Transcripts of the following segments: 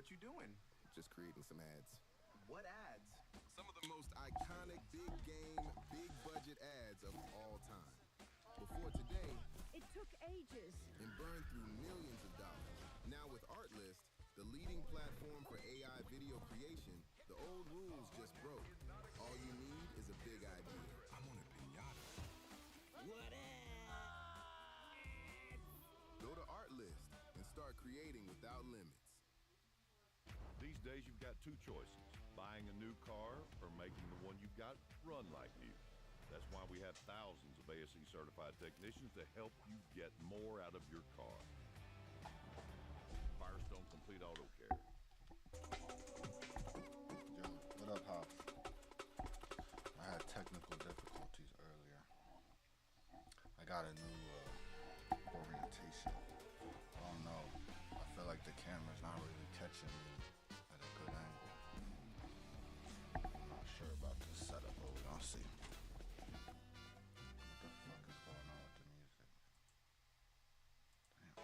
What you doing? Just creating some ads. What ads? Some of the most iconic big game, big budget ads of all time. Before today, it took ages and burned through millions of dollars. Now with Artlist, the leading platform for AI video creation, the old rules just broke. All you need is a big idea. I want a pinata. What Go to Artlist and start creating without limits. These days you've got two choices, buying a new car or making the one you've got run like new. That's why we have thousands of ASE certified technicians to help you get more out of your car. Firestone Complete Auto Care. Yo, what up, House? I had technical difficulties earlier. I got a new orientation. I don't know. I feel like the camera's not really catching me at a good angle. I'm not sure about this setup, but we're gonna see. What the fuck is going on with the music? Damn.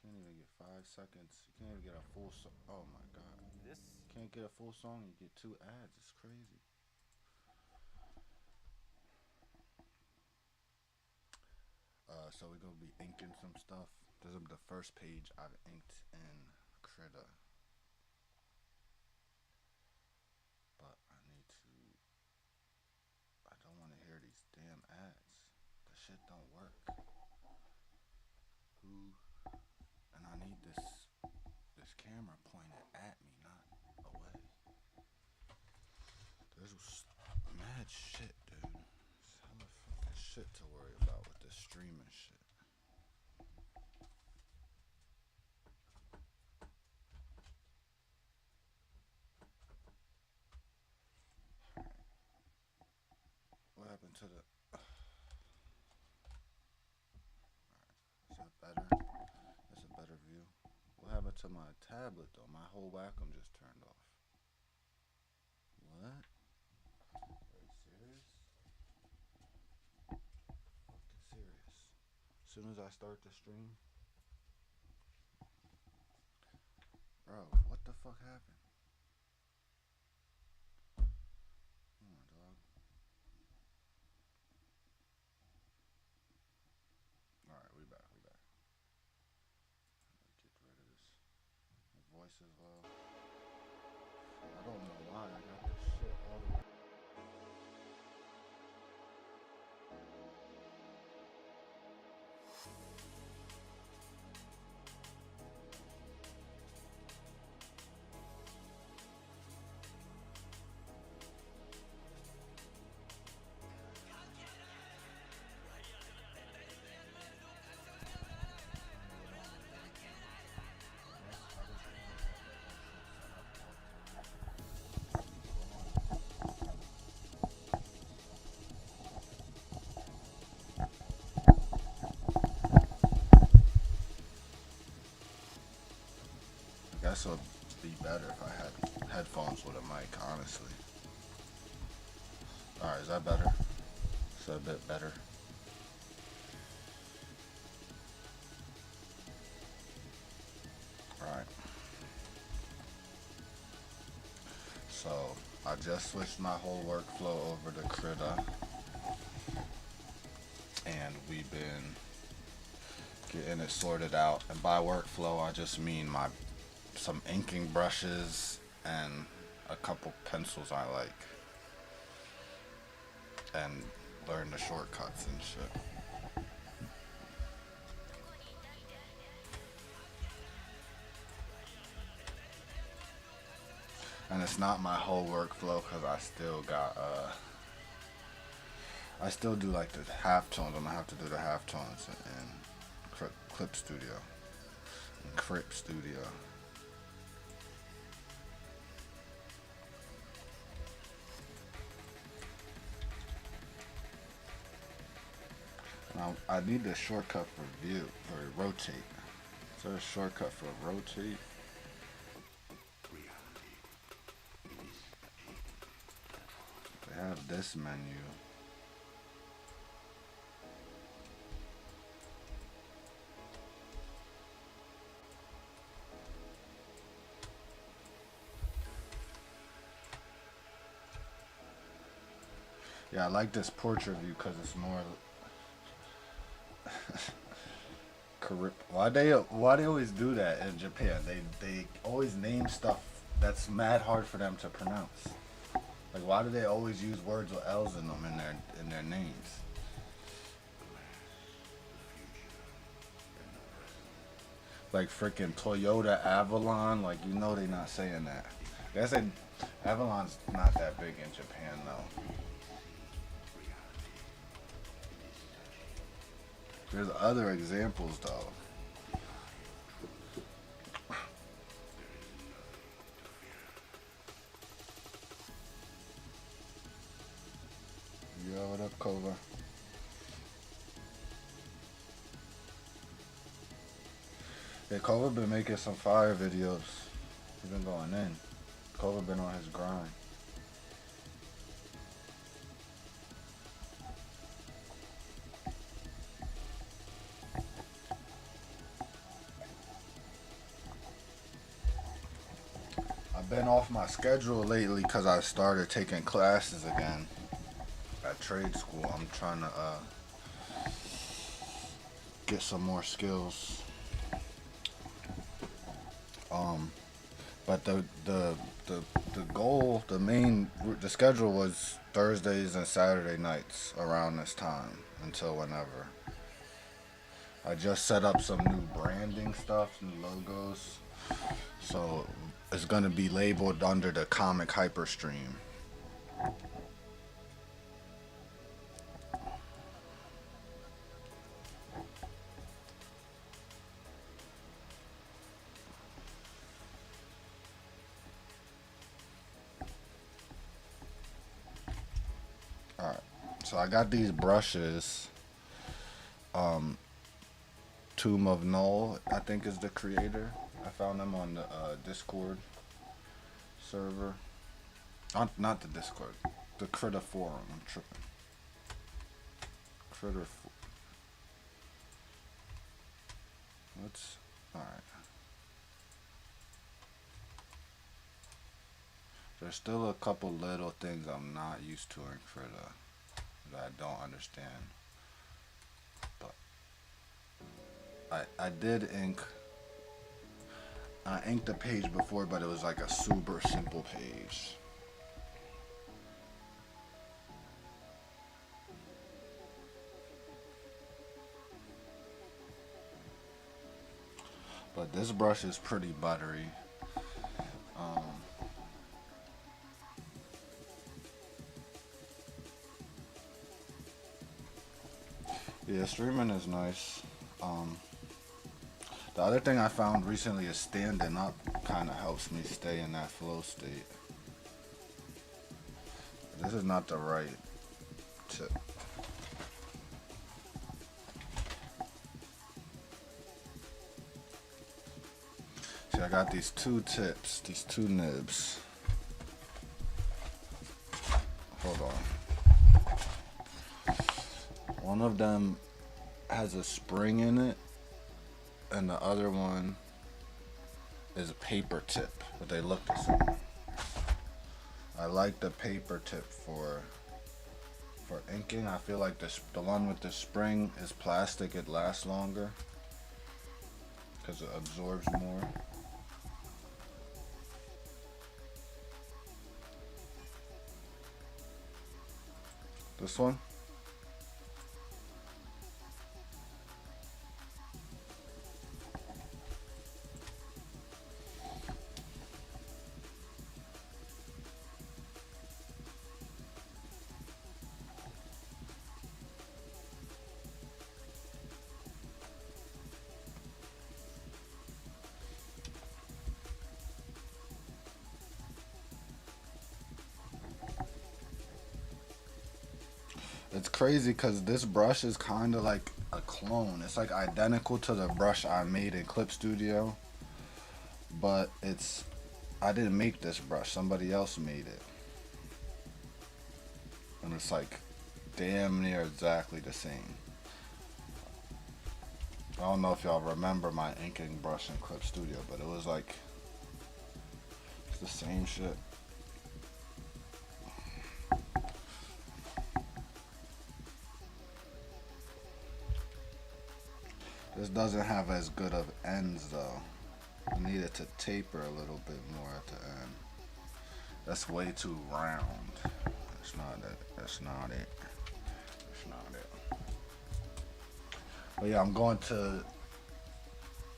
Can't even get 5 seconds. You can't even get a full song. Oh my god. This Can't get a full song, you get 2 ads. It's crazy. So we're gonna be inking some stuff. This is the first page I've inked in Krita. But I don't want to hear these damn ads. The shit don't work. And I need this camera pointed at me, not away. There's mad shit, dude. There's hella fucking shit to worry about with this streaming shit. What happened to the... Alright, is that better? That's a better view. What happened to my tablet though? My whole Wacom just turned off. What? Are you serious? Fucking serious. As soon as I start the stream. Bro, what the fuck happened? Come on, dog. Alright, we back. Get rid of this. My voice is low. I don't know why I got this shit all the way. I guess it would be better if I had headphones with a mic, honestly. Alright, is that better? Is that a bit better? Alright. So, I just switched my whole workflow over to Krita. And we've been getting it sorted out. And by workflow, I just mean some inking brushes and a couple pencils I like, and learn the shortcuts and shit. And it's not my whole workflow because I still got I still do like the halftones. I'm gonna have to do the halftones in Clip Studio, in Crip Studio. Now, I need the shortcut for view, for rotate. Is there a shortcut for rotate? They have this menu. Yeah, I like this portrait view because it's more. Why they always do that in Japan? They always name stuff that's mad hard for them to pronounce. Like, why do they always use words with L's in them in their names? Like freaking Toyota Avalon, like you know they not saying that. They say Avalon's not that big in Japan though. There's other examples though. Yo, what up, Kova? Yeah, Kova been making some fire videos. He's been going in. Kova been on his grind. I've been off my schedule lately because I started taking classes again at trade school. I'm trying to get some more skills. But the goal, the schedule was Thursdays and Saturday nights around this time until whenever. I just set up some new branding stuff, new logos. So it's gonna be labeled under the ComicHyperStream. Alright, so I got these brushes. Tomb of Null, I think, is the creator. I found them on the Discord server. Not the Discord, the Critter Forum. I'm tripping. What's. Alright. There's still a couple little things I'm not used to in Critter that I don't understand. But I did ink. I inked the page before, but it was like a super simple page. But this brush is pretty buttery. Yeah, streaming is nice. The other thing I found recently is standing up kind of helps me stay in that flow state. This is not the right tip. See, I got these two tips, these two nibs. Hold on. One of them has a spring in it, and the other one is a paper tip, but they look the same. I like the paper tip for inking. I feel like the one with the spring is plastic, it lasts longer because it absorbs more. This one? It's crazy because this brush is kind of like a clone. It's like identical to the brush I made in Clip Studio, but I didn't make this brush. Somebody else made it, and it's like damn near exactly the same. I don't know if y'all remember my inking brush in Clip Studio, but it was like it's the same shit. This doesn't have as good of ends though. I need it to taper a little bit more at the end. That's way too round. That's not it. That's not it. That's not it. But yeah, I'm going to.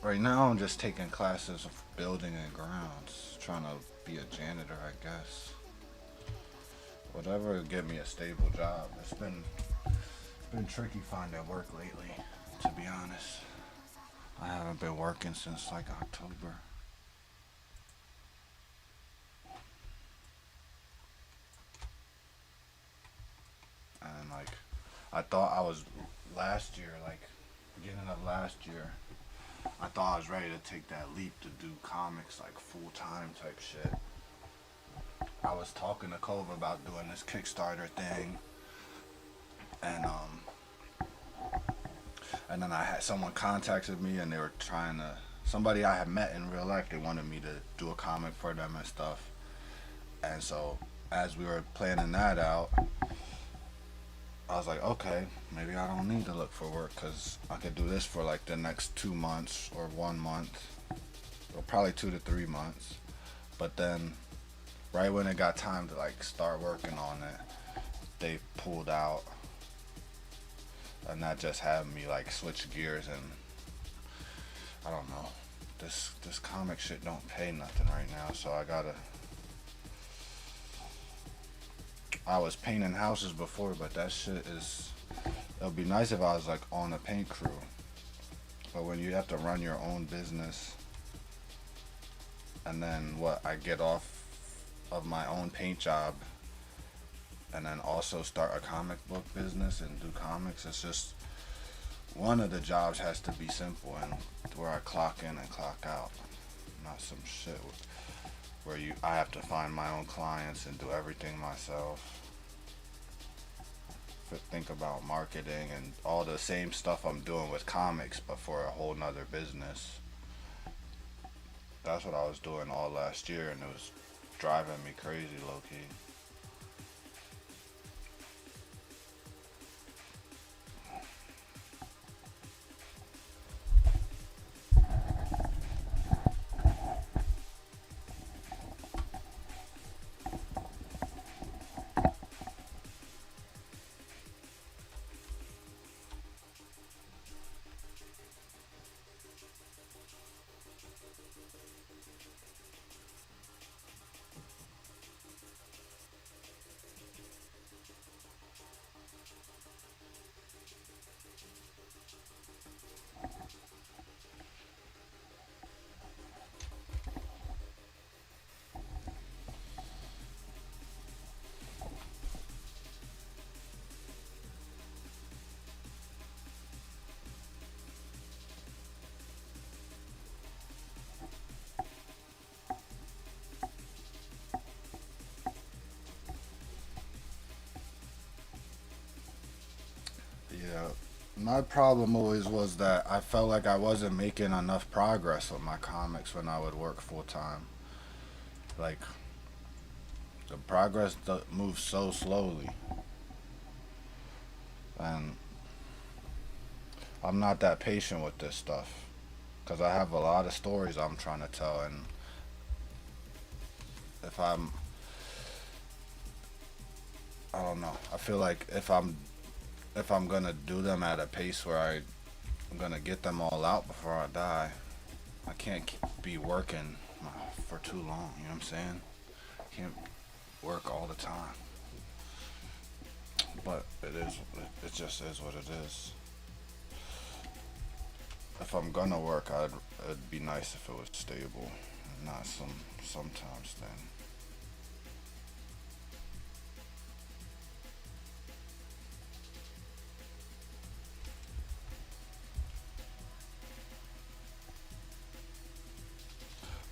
Right now, I'm just taking classes of building and grounds, trying to be a janitor, I guess. Whatever will get me a stable job. It's been tricky finding work lately, to be honest. I haven't been working since like October. And like, I thought I was last year, like beginning of last year, I thought I was ready to take that leap to do comics like full time type shit. I was talking to Cove about doing this Kickstarter thing, and then I had someone contacted me and they were trying to, somebody I had met in real life, they wanted me to do a comic for them and stuff. And so as we were planning that out, I was like, okay, maybe I don't need to look for work because I could do this for like the next 2 months or 1 month, or probably 2 to 3 months. But then right when it got time to like start working on it, they pulled out, and that just had me like switch gears. And I don't know, this comic shit don't pay nothing right now, so I was painting houses before, but that shit is, it would be nice if I was like on a paint crew, but when you have to run your own business, and then what, I get off of my own paint job and then also start a comic book business and do comics. It's just, one of the jobs has to be simple and where I clock in and clock out, not some shit where I have to find my own clients and do everything myself. Think about marketing and all the same stuff I'm doing with comics, but for a whole nother business. That's what I was doing all last year, and it was driving me crazy, low-key. Yeah, my problem always was that I felt like I wasn't making enough progress with my comics when I would work full time. Like, the progress moves so slowly, and I'm not that patient with this stuff because I have a lot of stories I'm trying to tell, and if I don't know, I feel like if I'm gonna do them at a pace where I'm gonna get them all out before I die, I can't be working for too long. You know what I'm saying? Can't work all the time. But it just is what it is. If I'm gonna work, it'd be nice if it was stable, not sometimes then.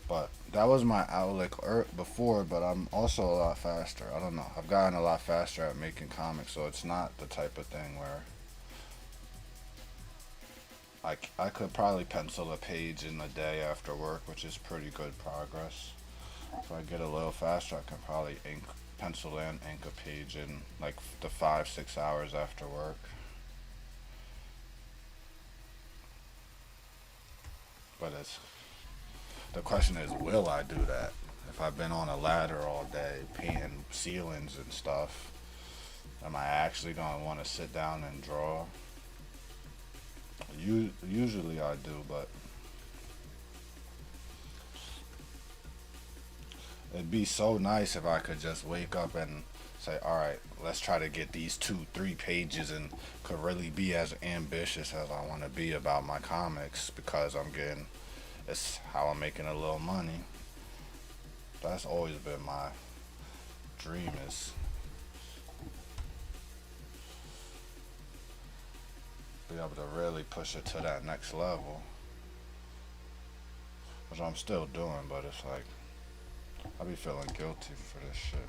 But that was my outlook before, but I'm also a lot faster. I don't know. I've gotten a lot faster at making comics, so it's not the type of thing where I could probably pencil a page in a day after work, which is pretty good progress. If I get a little faster, I can probably pencil and ink a page in like the 5-6 hours after work. But the question is, will I do that? If I've been on a ladder all day painting ceilings and stuff, am I actually gonna want to sit down and draw? Usually I do, but it'd be so nice if I could just wake up and say, all right, let's try to get these 2-3 pages, and could really be as ambitious as I want to be about my comics, because it's how I'm making a little money. That's always been my dream, is be able to really push it to that next level, which I'm still doing, but it's like I be feeling guilty for this shit.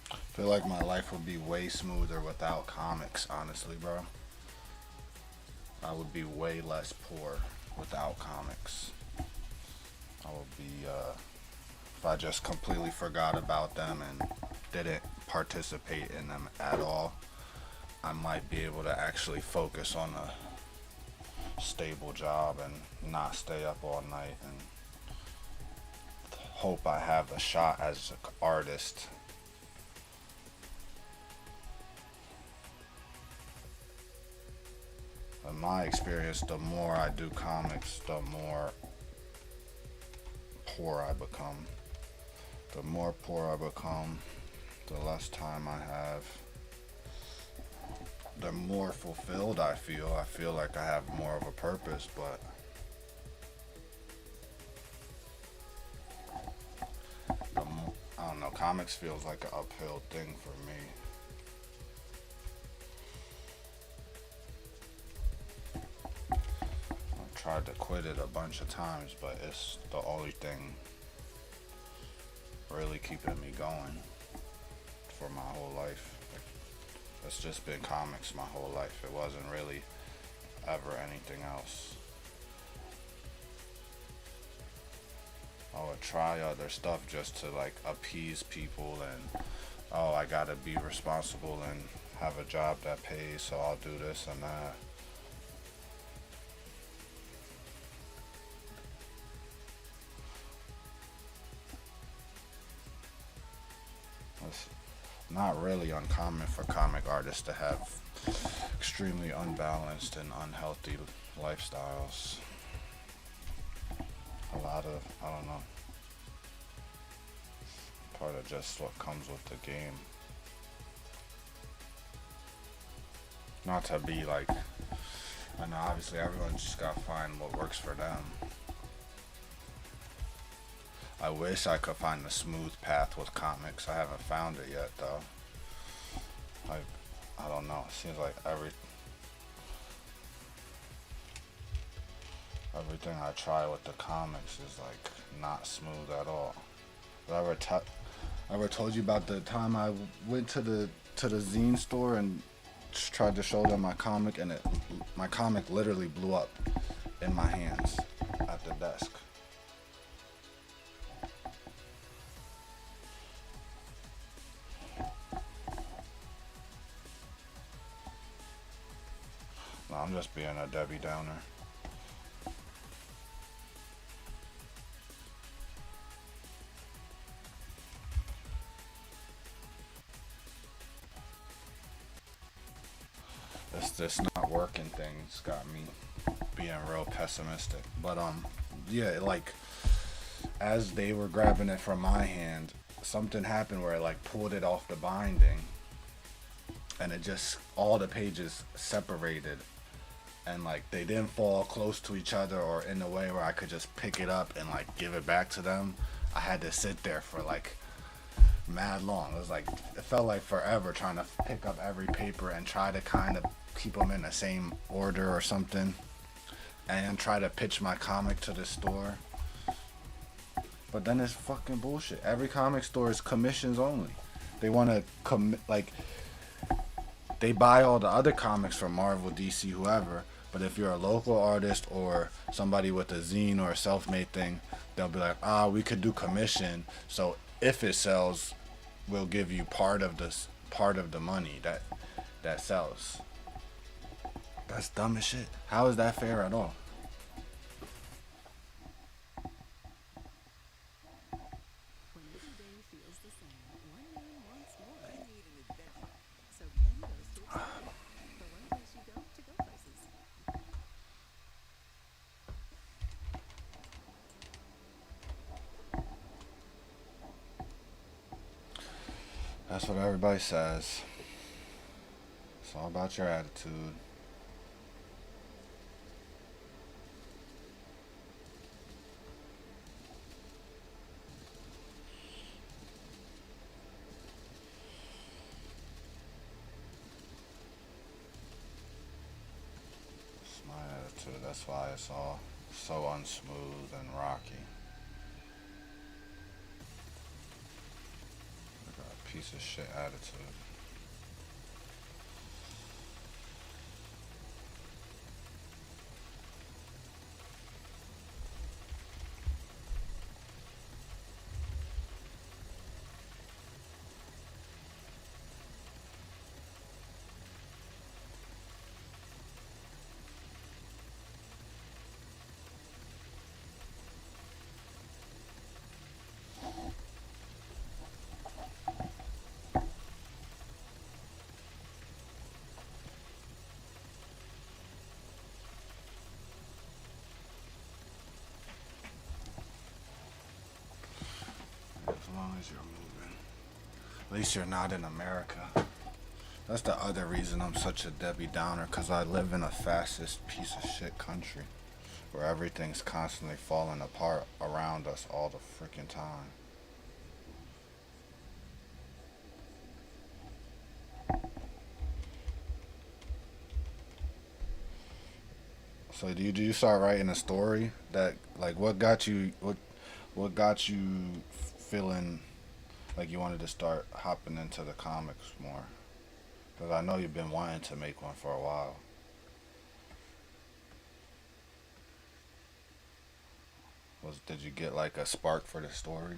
I feel like my life would be way smoother without comics, honestly, bro. I would be way less poor without comics. I would be, if I just completely forgot about them and didn't participate in them at all, I might be able to actually focus on a stable job and not stay up all night, and hope I have a shot as an artist. In my experience, the more I do comics, the more poor I become. The more poor I become, the less time I have, the more fulfilled I feel. I feel like I have more of a purpose, but I don't know, comics feels like an uphill thing for me. I've tried to quit it a bunch of times, but it's the only thing really keeping me going for my whole life. It's just been comics my whole life. It wasn't really ever anything else. I would try other stuff just to like appease people, and oh, I gotta be responsible and have a job that pays, so I'll do this and that. It's not really uncommon for comic artists to have extremely unbalanced and unhealthy lifestyles. A lot of, I don't know, part of just what comes with the game. Not to be like, I know obviously everyone just gotta find what works for them. I wish I could find the smooth path with comics. I haven't found it yet though. Like, I don't know, it seems like everything I try with the comics is like not smooth at all. Have I ever told you about the time I went to the zine store and tried to show them my comic, and my comic literally blew up in my hands at the desk. No, I'm just being a Debbie Downer. This not working thing's got me being real pessimistic. But yeah, like as they were grabbing it from my hand, something happened where it like pulled it off the binding, and it just, all the pages separated, and like they didn't fall close to each other or in a way where I could just pick it up and like give it back to them. I had to sit there for like mad long. It was like, it felt like forever trying to pick up every paper and try to kind of keep them in the same order or something, and try to pitch my comic to the store. But then it's fucking bullshit. Every comic store is commissions only. They want to like, they buy all the other comics from Marvel, DC, whoever, but if you're a local artist or somebody with a zine or a self-made thing, they'll be like, we could do commission, so if it sells, we'll give you part of the money that sells. That's dumb as shit. How is that fair at all? That's what everybody says. It's all about your attitude. It's my attitude. That's why it's all so unsmooth and rocky. I got a piece of shit attitude. long as you're moving. At least you're not in America. That's the other reason I'm such a Debbie Downer, because I live in a fascist piece of shit country where everything's constantly falling apart around us all the freaking time. So do you start writing a story that, like, what got you feeling like you wanted to start hopping into the comics more? Because I know you've been wanting to make one for a while. Did you get like a spark for the story?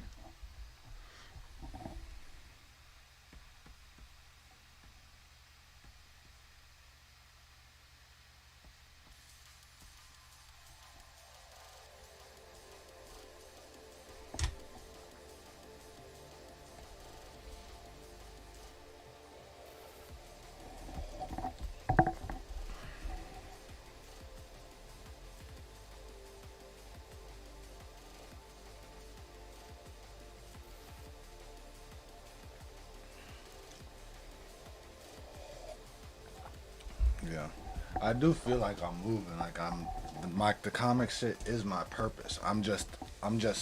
Yeah, I do feel like I'm moving. Like the comic shit is my purpose. I'm just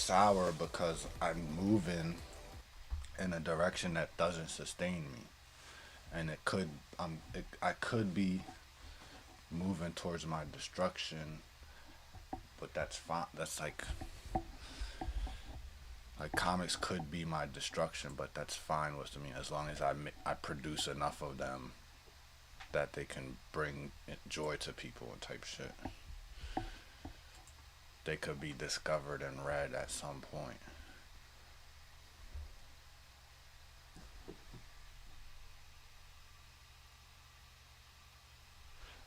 sour because I'm moving in a direction that doesn't sustain me, and I could be moving towards my destruction, but that's fine. That's like comics could be my destruction, but that's fine with me as long as I produce enough of them that they can bring joy to people and type shit. They could be discovered and read at some point.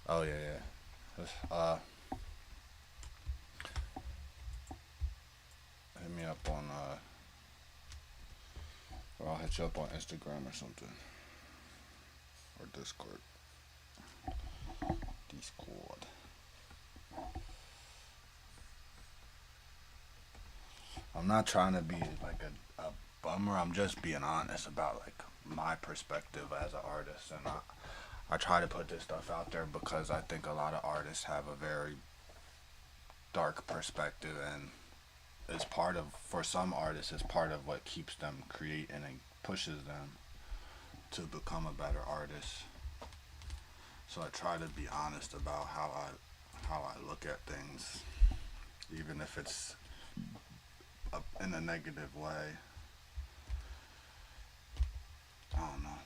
Oh yeah, yeah. Hit me up on or I'll hit you up on Instagram or something, or Discord. Discord. I'm not trying to be like a bummer. I'm just being honest about like my perspective as an artist, and I try to put this stuff out there because I think a lot of artists have a very dark perspective, and it's part of, for some artists, it's part of what keeps them creating and pushes them to become a better artist. So I try to be honest about how I look at things, even if it's in a negative way. I don't know.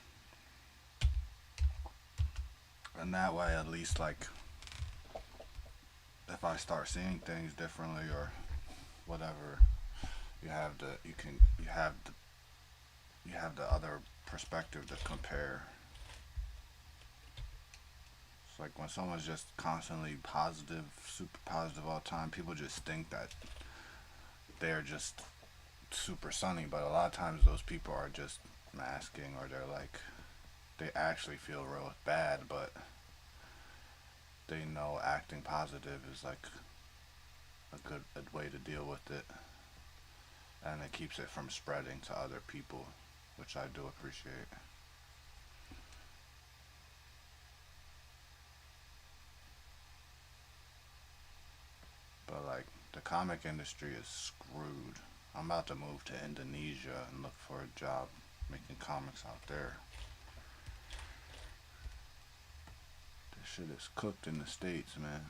And that way, at least, like, if I start seeing things differently or whatever, you have the other perspective to compare. It's like when someone's just constantly positive, super positive all the time, people just think that they're just super sunny, but a lot of times those people are just masking, or they're like, they actually feel real bad, but they know acting positive is like a way to deal with it, and it keeps it from spreading to other people, which I do appreciate. But like, the comic industry is screwed. I'm about to move to Indonesia and look for a job making comics out there. This shit is cooked in the States, man.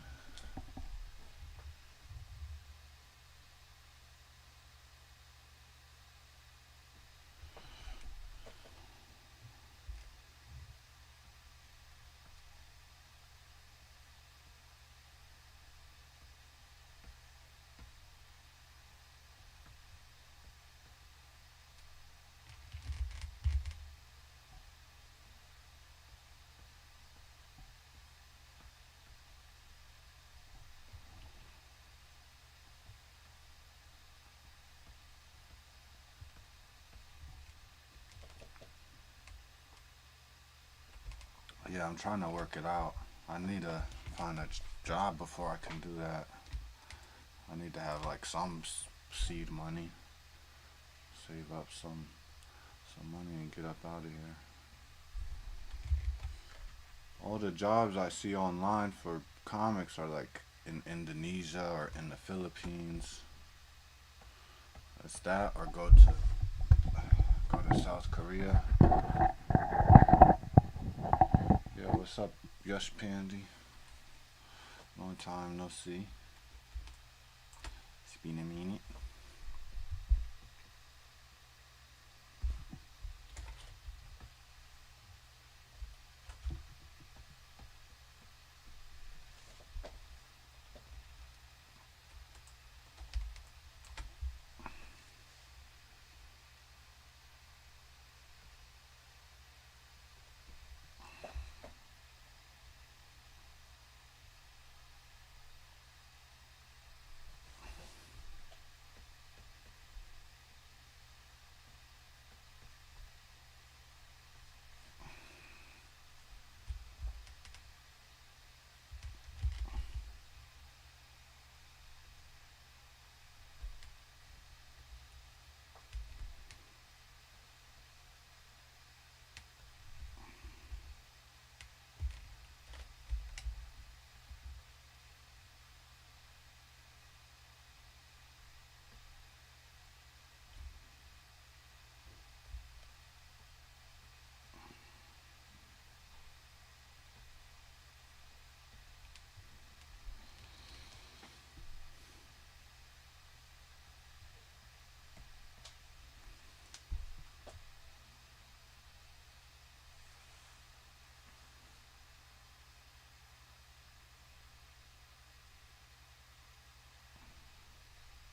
Yeah, I'm trying to work it out. I need to find a job before I can do that. I need to have like some seed money Save up some money and get up out of here. All the jobs I see online for comics are like in Indonesia or in the Philippines. It's that or go to South Korea. Yo, what's up, Yush Pandy? Long time no see. It's been a minute.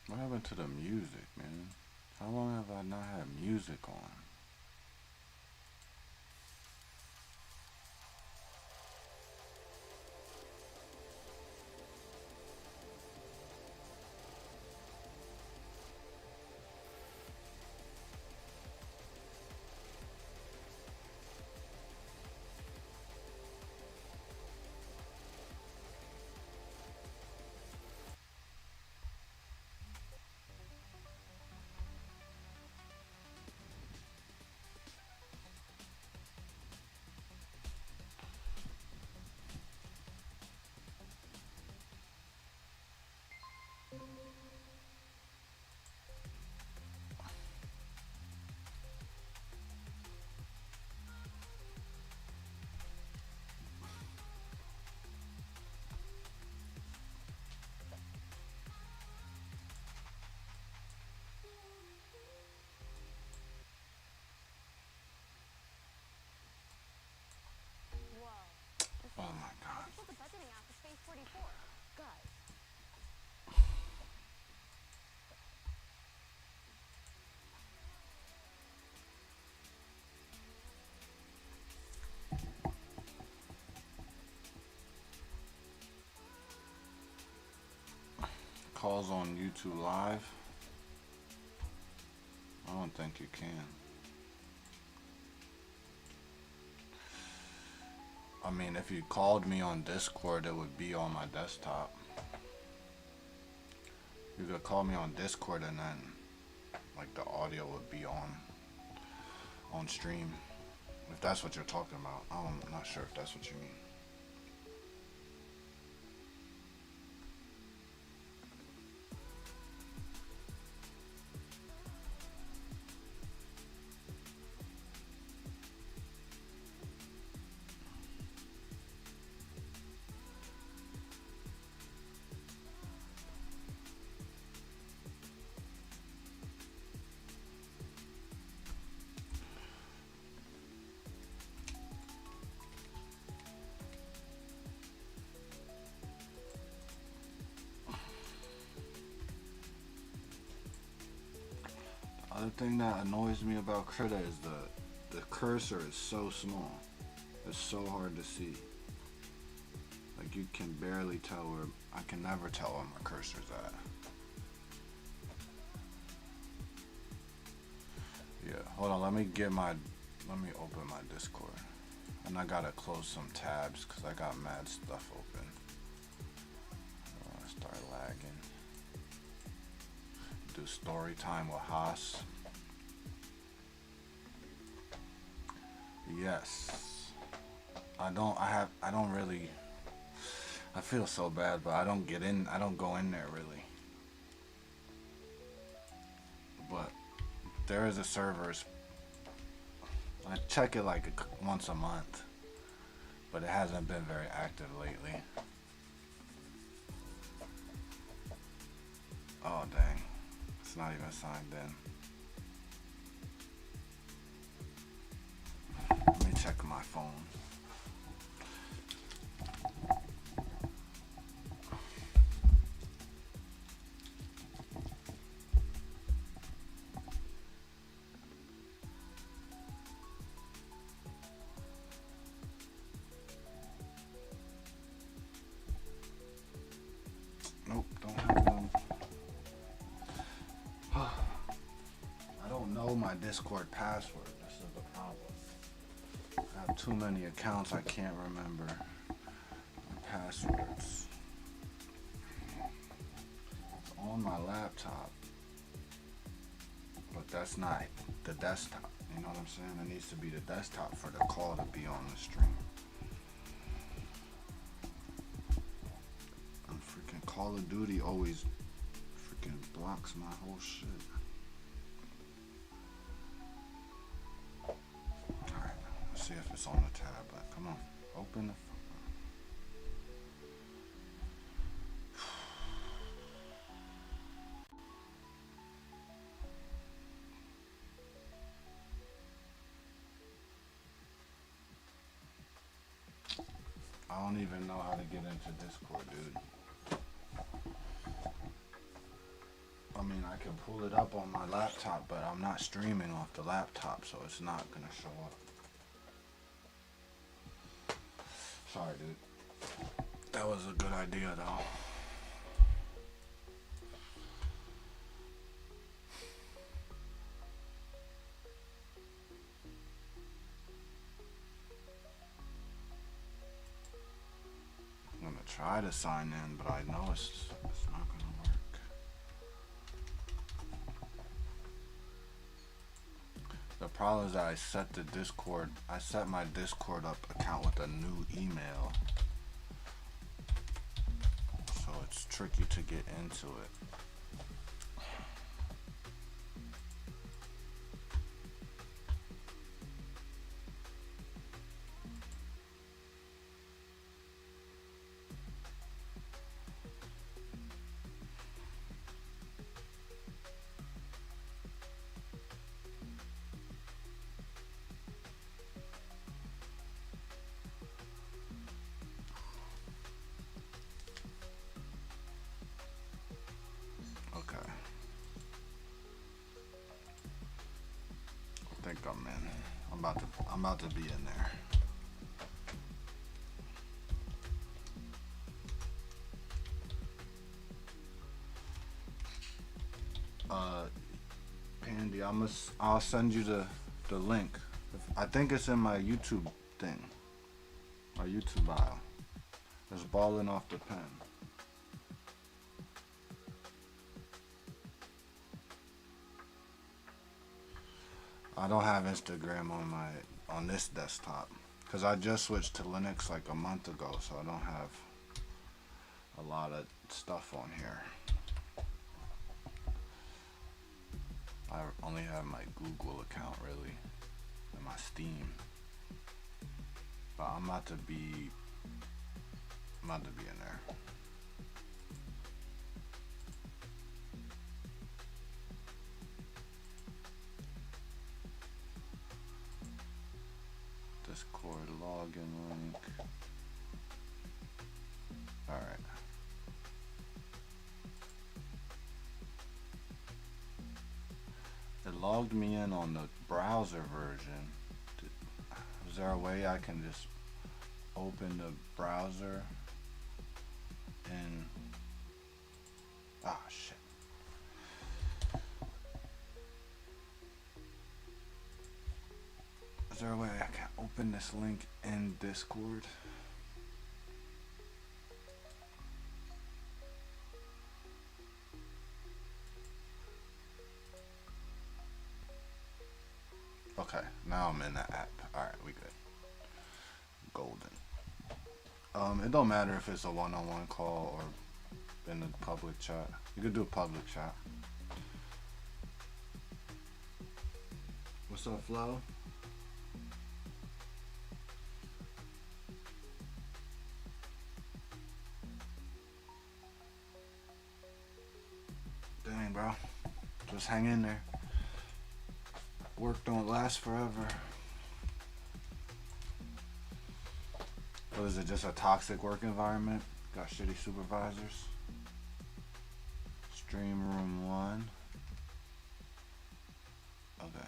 What happened to the music, man? How long have I not had music on? Oh my god. Calls on YouTube Live? I don't think you can. I mean, if you called me on Discord, it would be on my desktop. You could call me on Discord and then, like, the audio would be on stream. If that's what you're talking about. I'm not sure if that's what you mean. The thing that annoys me about Krita is the cursor is so small. It's so hard to see. Like, you can barely tell where, I can never tell where my cursor's at. Yeah, hold on, let me open my Discord. And I gotta close some tabs because I got mad stuff open. I wanna start lagging. Do story time with Haas. Yes. I don't really, I feel so bad, but I don't go in there really. But there is a servers, I check it like once a month, but it hasn't been very active lately. Oh dang, it's not even signed in. Let me check my phone. Nope, don't have one. I don't know my Discord password. This is the problem. I have too many accounts, I can't remember my passwords. It's on my laptop, but that's not the desktop. You know what I'm saying? It needs to be the desktop for the call to be on the stream. Freaking Call of Duty always freaking blocks my whole shit. Alright, let's see if it's on the tab. But come on, open the I don't even know how to get into Discord, dude. I mean, I can pull it up on my laptop, but I'm not streaming off the laptop, so it's not gonna show up. Sorry, dude. That was a good idea, though. I'm gonna try to sign in, but I know it's not gonna work. The problem is that I set my Discord account with a new email, so it's tricky to get into it. I think I'm in. I'm about to be in there. Andy, I'll send you the link. I think it's in my YouTube thing. My YouTube bio. It's balling off the pen. I don't have Instagram on this desktop because I just switched to Linux like a month ago, so I don't have a lot of stuff on here. I only have my Google account really and my Steam, but I'm about to be in there. Discord login link. Alright. It logged me in on the browser version. Is there a way I can just open the browser and shit. Is there a way I can open this link in Discord? Okay, now I'm in the app. Alright, we good. Golden. It don't matter if it's a one-on-one call or in the public chat. You could do a public chat. What's up, Flo? Dang, bro. Just hang in there. Work don't last forever. What is it, just a toxic work environment? Got shitty supervisors? Stream room 1. Okay.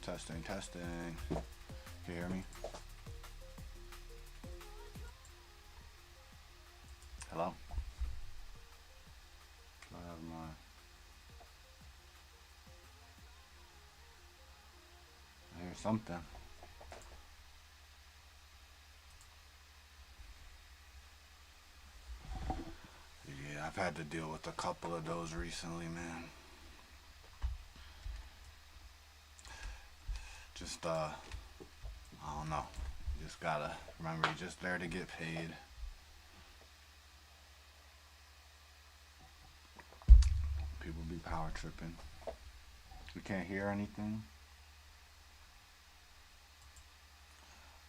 Testing, testing. Can you hear me? Hello? I have my... I hear something. Yeah, I've had to deal with a couple of those recently, man. Just, I don't know. You just gotta remember, you're just there to get paid. People be power tripping. We can't hear anything.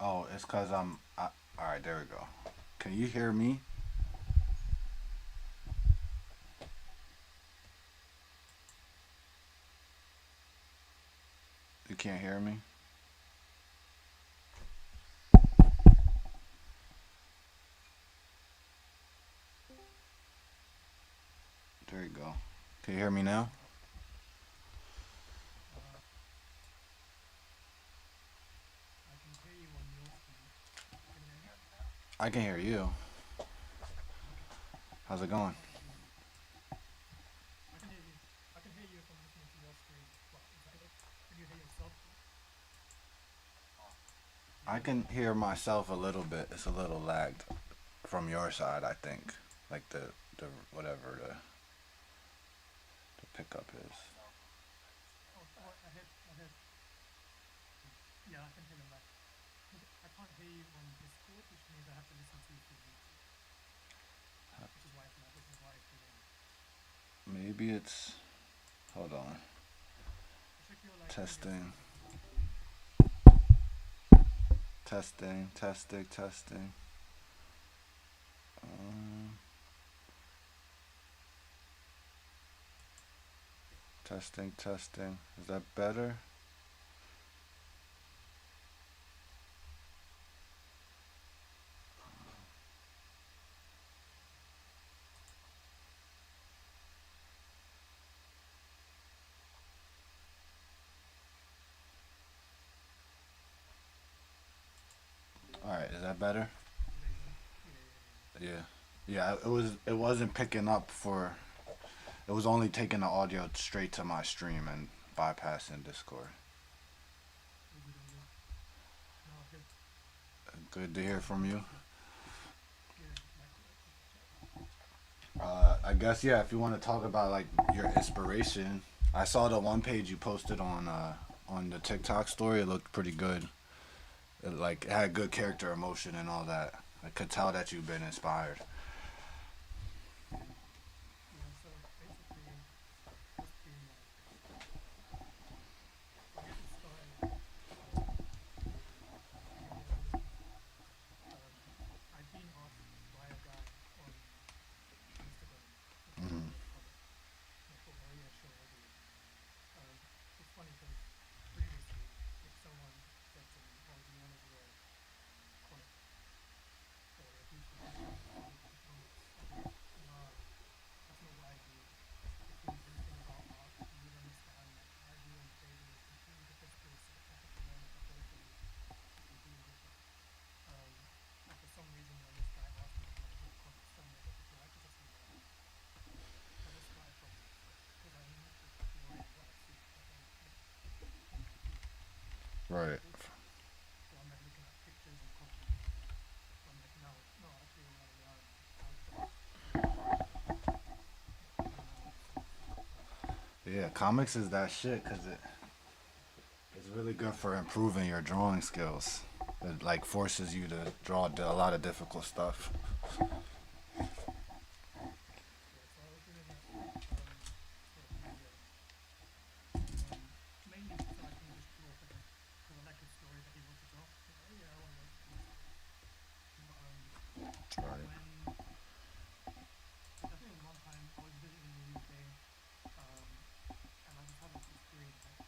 Oh, it's cause alright, there we go. Can you hear me? You can't hear me? There you go. Can you hear me now? I can hear you. How's it going? I can hear you if I'm listening to your screen. Can you hear yourself? I can hear myself a little bit. It's a little lagged from your side, I think. Like the whatever the pickup is. Oh, I heard. Yeah, I can hear them back. I can't hear you on Discord, which means I have to listen to you through YouTube. Which is why it's Maybe it's... Hold on. Testing. Testing. Testing. Is that better? Alright, is that better? Yeah, it wasn't picking up for... It was only taking the audio straight to my stream and bypassing Discord. Good to hear from you. I guess, yeah, if you want to talk about like your inspiration, I saw the one page you posted on the TikTok story. It looked pretty good. It had good character, emotion, and all that. I could tell that you've been inspired. Yeah, comics is that shit because it's really good for improving your drawing skills. It like forces you to draw a lot of difficult stuff. Yeah, so I was doing that sort of media, mainly so I can just draw for the lack of story that he wants to draw. He's like, oh yeah, I want to make this story. But Right. when like I think it was one time I was visiting the UK, and I just had like this dream, right?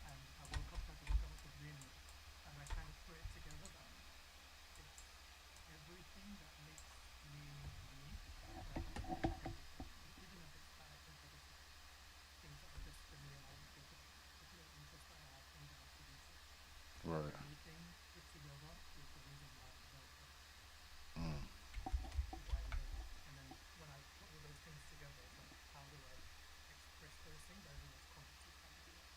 And I woke up, tried to work out what the dream was, and I kind of put it together that it's everything that makes me me, like everything, even if it's bad things, like it's like things that are just familiar I would talk about, like little interests that I have, things I like to research. Right. Everything put together is the reason why I'm here on Earth, Mm. is why I live. And then when I put all those things together, it's like, how do I express those things? I realize comics is how you do that.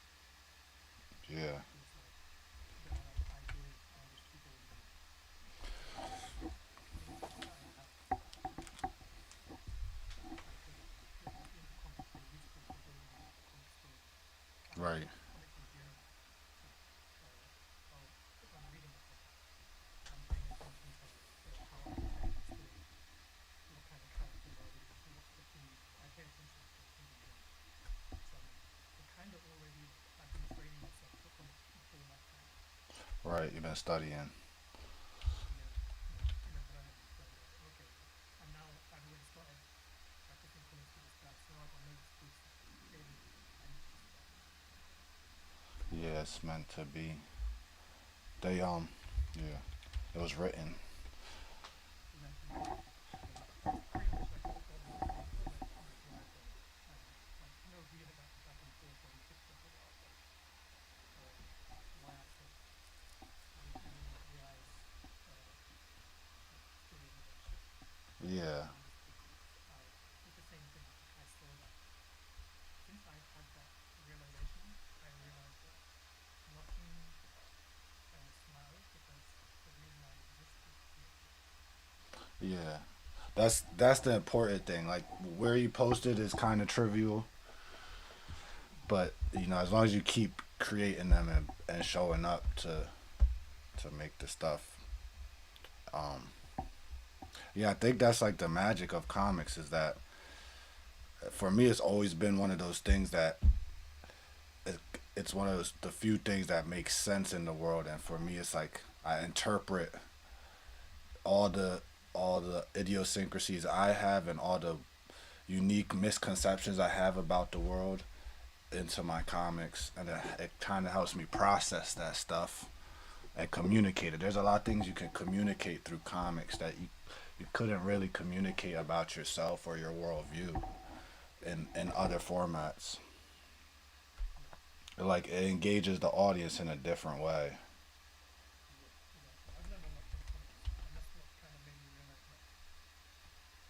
Yeah. Because like there are like ideas that I wish people would know. There are like interests that I have that could, especially into comics, they're useful for building a comic story. Right. Just comics in general. Like, I'll, if I'm reading a comic, I'm paying attention to like how are they telling the story, what kind of characters are these, what's the theme. I pay attention to things in general. So it kind of already like I've been training myself for comics before that time. Right. You've been studying. Yeah, yeah, like learning and studying. I was like, okay, like, and now I've already started practicing comics with this guy. So now I got no excuse. Like clearly, I need to just start. Yeah, it's meant to be. They yeah. It was written. Exactly. So that's pretty much like what my my drive was, and like reading that back and forth on TikTok a while back. Why I said I do not realize uh, like stories and that shit. Yeah. Is because it's the same thing. Like I saw that since I've had that realization, I realized that nothing else matters because the reason I exist is to make it. Yeah. That's the important thing. Like where you posted is kind of trivial, but as long as you keep creating them and showing up to make the stuff. Um, yeah, I think that's like the magic of comics is that for me it's always been one of those things that it, it's one of the few things that makes sense in the world, and for me it's like I interpret all the all the idiosyncrasies I have and all the unique misconceptions I have about the world into my comics, and it kind of helps me process that stuff and communicate it. There's a lot of things you can communicate through comics that you couldn't really communicate about yourself or your worldview in other formats. Yeah, It engages the audience in a different way. yeah, exactly. I've learned a lot from comics, and that's what kind of made me realize that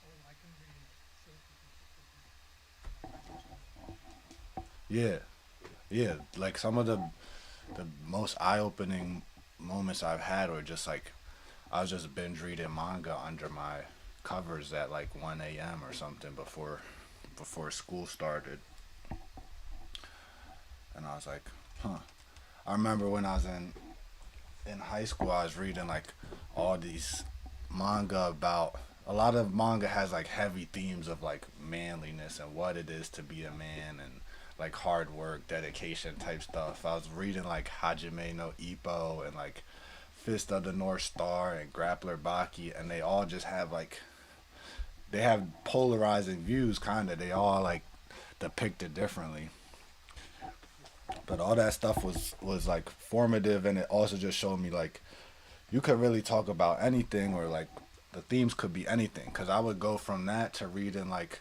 oh, I can really like show people shit for free, and like I can charge them for shit. Yeah, yeah. Like some of the most eye opening moments I've had were just like I was just binge reading manga under my covers at like 1 a.m. or something before school started, and I was like, huh. I remember when I was in high school, I was reading like all these manga about. A lot of manga has like heavy themes of like manliness and what it is to be a man and like hard work, dedication type stuff. I was reading like Hajime no Ippo and like Fist of the North Star and Grappler Baki, and they all just have like they have polarizing views, kind of. They all like depicted differently, Yeah, but all that stuff was like formative, and it also just showed me like you could really talk about anything, or like the themes could be anything, because I would go from that to reading like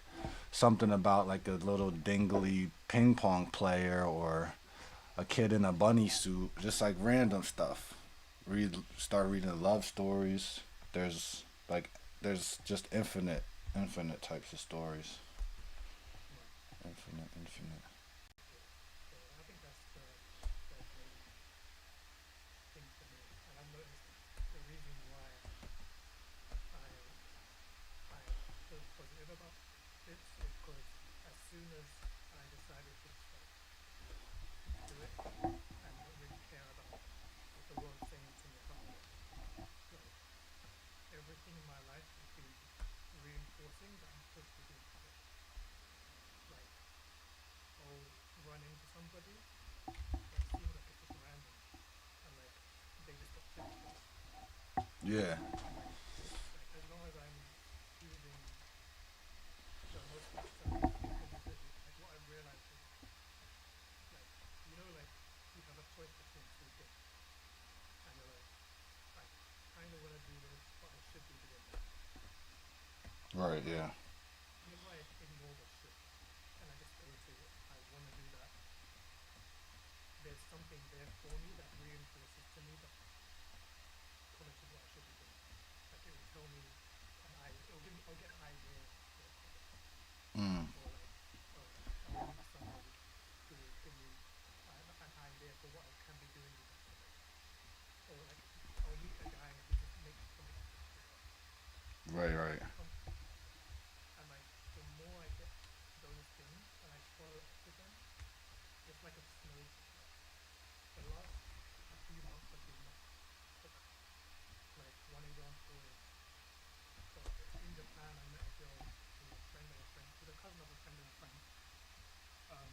something about like a little dingly ping pong player or a kid in a bunny suit, just like random stuff. Start reading love stories. There's like there's just infinite types of stories. yeah, Infinite. yeah. So I think that's the main thing for me, and I've noticed that the reason why I I feel positive about bits is because as soon as I just decided to just like do it and not really care about what the world's saying to me about it. Like everything in my life has been reinforcing that I'm supposed to be doing something. Like I'll run into somebody that seems like it's just random and like they just got text from me. Yeah. And like as long as I'm choosing the most successful individual, like what I've realized is like like you have a choice between two things and you're like I kind of want to do this but I should be doing that. Right. Whenever I Yeah. whenever I ignore the should and I just go to I want to do that, there's something there for me that reinforces to me that comics is what I should be doing. Like it will tell me I'll get an idea for a comic. Mm. Or like I'll meet somebody who will give me an idea for what I can be doing with that comic. Or like I'll meet a guy who just makes comics for free. Right. And Right. he'll come to me and like the more I get those things and I follow up with them, it's like a snowball. Like the last few months have been nuts for that. Like one example is so in Japan I met a girl who's a friend of a friend, who's a cousin of a friend of a friend. Um,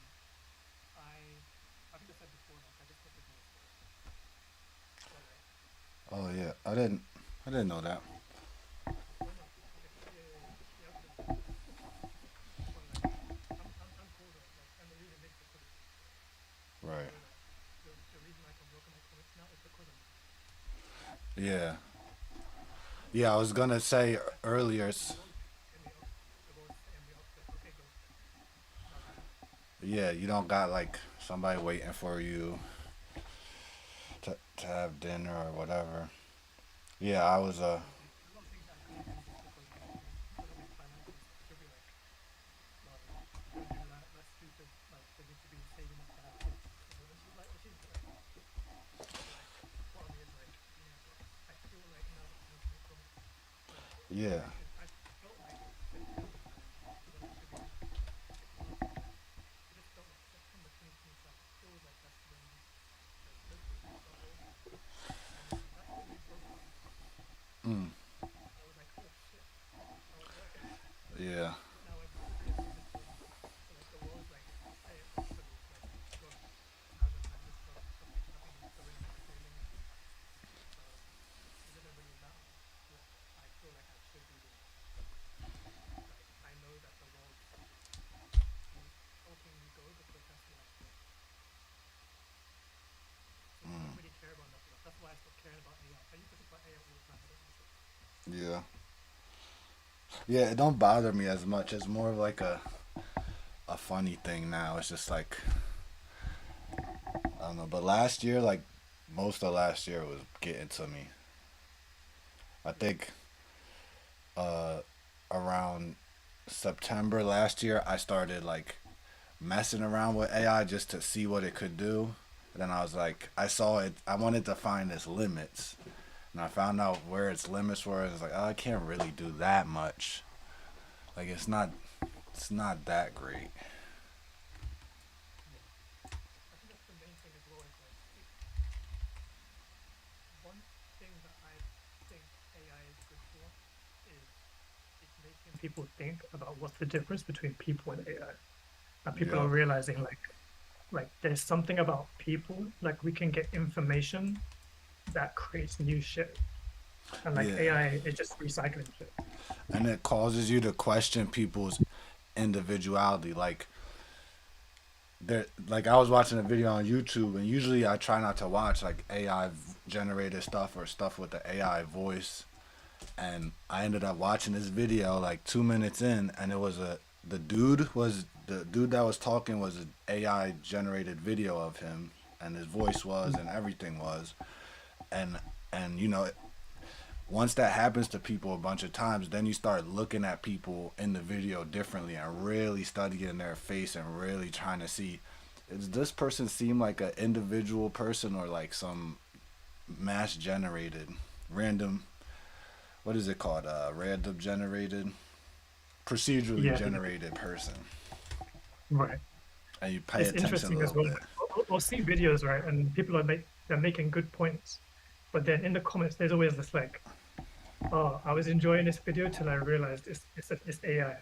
I think I said before like I just got divorced, right? But like Oh yeah. I didn't know that. oh no okay yeah I didn't tell you that. But like I'm cool though like and the reason is because of this, right? I Right. know that the reason I can work on my comics now is because I'm divorced. Yeah. Yeah. I was gonna say Like earlier. the world set me up. The world set me up to like okay go for it. Now do that. Yeah. You don't got like somebody waiting for you to have dinner or whatever. Yeah. I was. A lot of things that I can't do just because of like financial stuff. She'll be like, no, don't do that. That's stupid. Like they need to be saving up to have kids. And she's right. But like part of me is like, yeah, but I feel like now's the time to make comics. So like Yeah. I felt like September time when I should be making comics. It passed, but like it just felt like September 2025. It feels like that's when I supposed to start working. And then that's when we broke up. Mm. I was like, oh shit, I was right. Yeah. Now I'm seriously divorced. So like the world's like set it up for me to like go. Now's the time. This stuff's happening. So in the next 3 minutes, it doesn't really matter what I feel like I should be doing. Like I know that the world's helping me go because that's what I want. So I don't Mm. really care about nothing else. That's why I stopped caring about AI. I used to talk about AI all the time. I don't miss it. Yeah. Yeah. It don't bother me as much. It's more of like a funny thing now. It's just like I don't know. But last year, like most of last year, was getting to me. I Yeah. think uh, around September last year, I started like messing around with AI just to see what it could do. And then I was like, I saw it. I wanted to find its limits, and I found out where its limits were. It's like, oh, I can't really do that much. Like it's not that great. Yeah. I think that's the main thing as well. Is like one thing that I think AI is good for is it's making people think about what's the difference between people and AI. And people are Yep. realizing like there's something about people, like we can get information that creates new shit. And like Yeah. AI is just recycling shit. And it causes you to question people's individuality. Like I was watching a video on YouTube, and usually I try not to watch like AI generated stuff or stuff with the AI voice. And I ended up watching this video like 2 minutes in, and the dude that was talking was an AI generated video of him, and his voice was, and everything was, and once that happens to people a bunch of times, then you start looking at people in the video differently and really studying their face and really trying to see, does this person seem like an individual person or like some mass generated random, what is it called, random generated, procedurally Yeah, yeah. generated person. Right. And you pay it's attention a interesting as little well. bit. I'll see videos, right, and people they're making good points, but then in the comments there's always this like, oh, I was enjoying this video till I realized it's AI.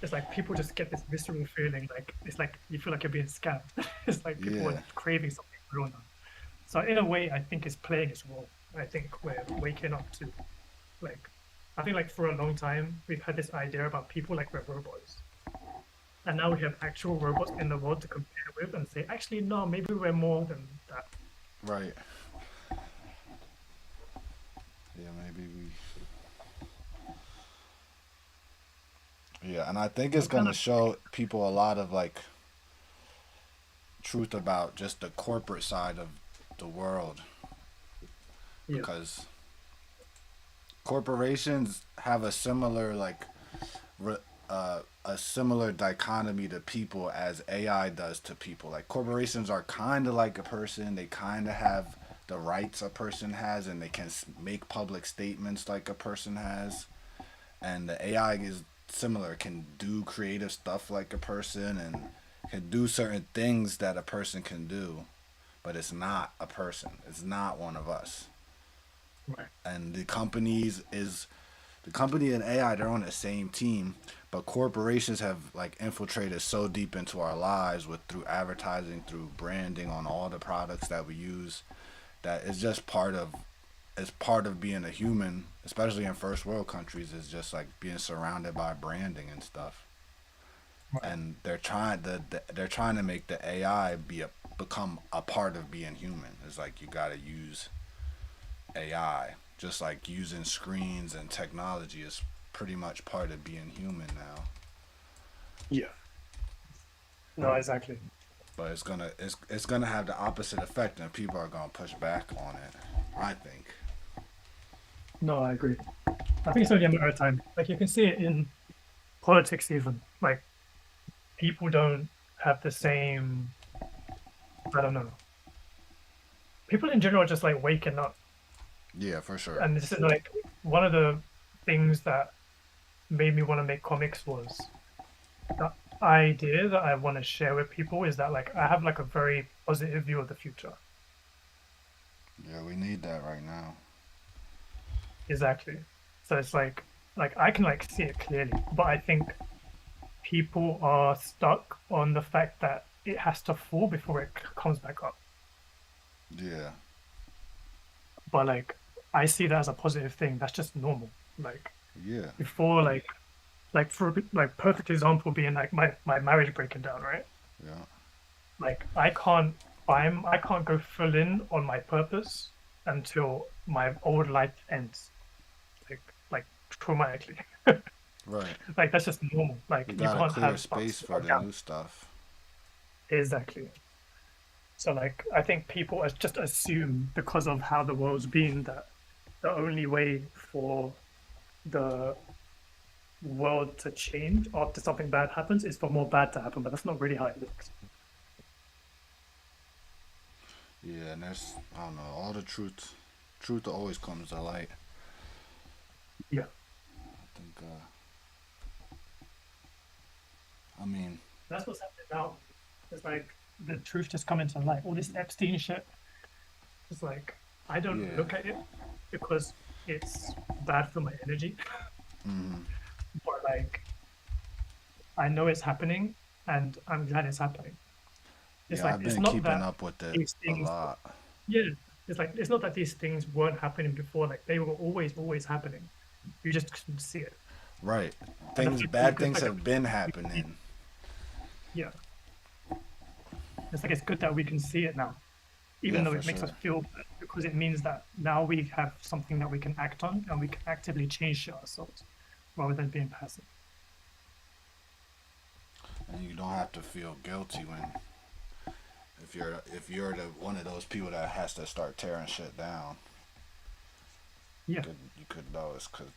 It's like people just get this visceral feeling, like it's like you feel like you're being scammed. It's like people Yeah. are craving something real now. So in a way, I think it's playing its role. I think we're waking up to like, I think like for a long time we've had this idea about people like we're robots, and now we have actual robots in the world to compare with and say, actually, no, maybe we're more than that. Right. Yeah, maybe we. Yeah, and I think it's I'm kind gonna of show people a lot of like truth about just the corporate side of the world, yeah, because corporations have a similar like re, a similar dichotomy to people as AI does to people. Like corporations are kind of like a person. They kind of have the rights a person has, and they can make public statements like a person has. And the AI is similar, can do creative stuff like a person, and can do certain things that a person can do, but it's not a person. It's not one of us. right, And the company and AI, they're on the same team, but corporations have like infiltrated so deep into our lives with through advertising, through branding on all the products that we use, that it's part of being a human, especially in first world countries, is just like being surrounded by branding and stuff. right, And they're trying to make the AI become a part of being human. It's like you got to use AI, just like using screens and technology is pretty much part of being human now. yeah. No, exactly. But it's gonna have the opposite effect, and people are gonna push back on it. I think. No, I agree. I think it's only a matter of time. Like you can see it in politics, even like people don't have the same. I don't know. People in general are just like waking up, Yeah, for sure. and this is like one of the things that made me want to make comics was the idea that I want to share with people is that like I have like a very positive view of the future. Yeah, we need that right now. Exactly. So it's like I can like see it clearly, but I think people are stuck on the fact that it has to fall before it comes back up. Yeah, But like I see that as a positive thing. That's just normal. Like yeah, before like for like perfect example being like my marriage breaking down, right? yeah. Like I can't go full in on my purpose until my old life ends. Like traumatically. Right. Like that's just normal. Like You you gotta can't clear have space ups for or the downs. new stuff. Exactly. So like I think people just assume because of how the world's been that the only way for the world to change after something bad happens is for more bad to happen, but that's not really how it works. Yeah, and there's I don't know all the truth. Truth always comes to light. Yeah. I think. I mean, That's what's happening now. It's like the truth just coming to light. All this Epstein shit. It's like I don't yeah. look at it because it's bad for my energy. Mm, But like I know it's happening and I'm glad it's happening. It's yeah, like I've it's been not keeping that up with it these a things, lot. yeah, it's like it's not that these things weren't happening before, like they were always happening. You just couldn't see it. Right. And the Things, fact that you bad could things like have been happening. yeah. It's like it's good that we can see it now, even Yeah, though for it makes us sure. feel bad, because it means that now we have something that we can act on and we can actively change shit ourselves rather than being passive. And you don't have to feel guilty when if you're the one of those people that has to start tearing shit down. Yeah. You could know it's because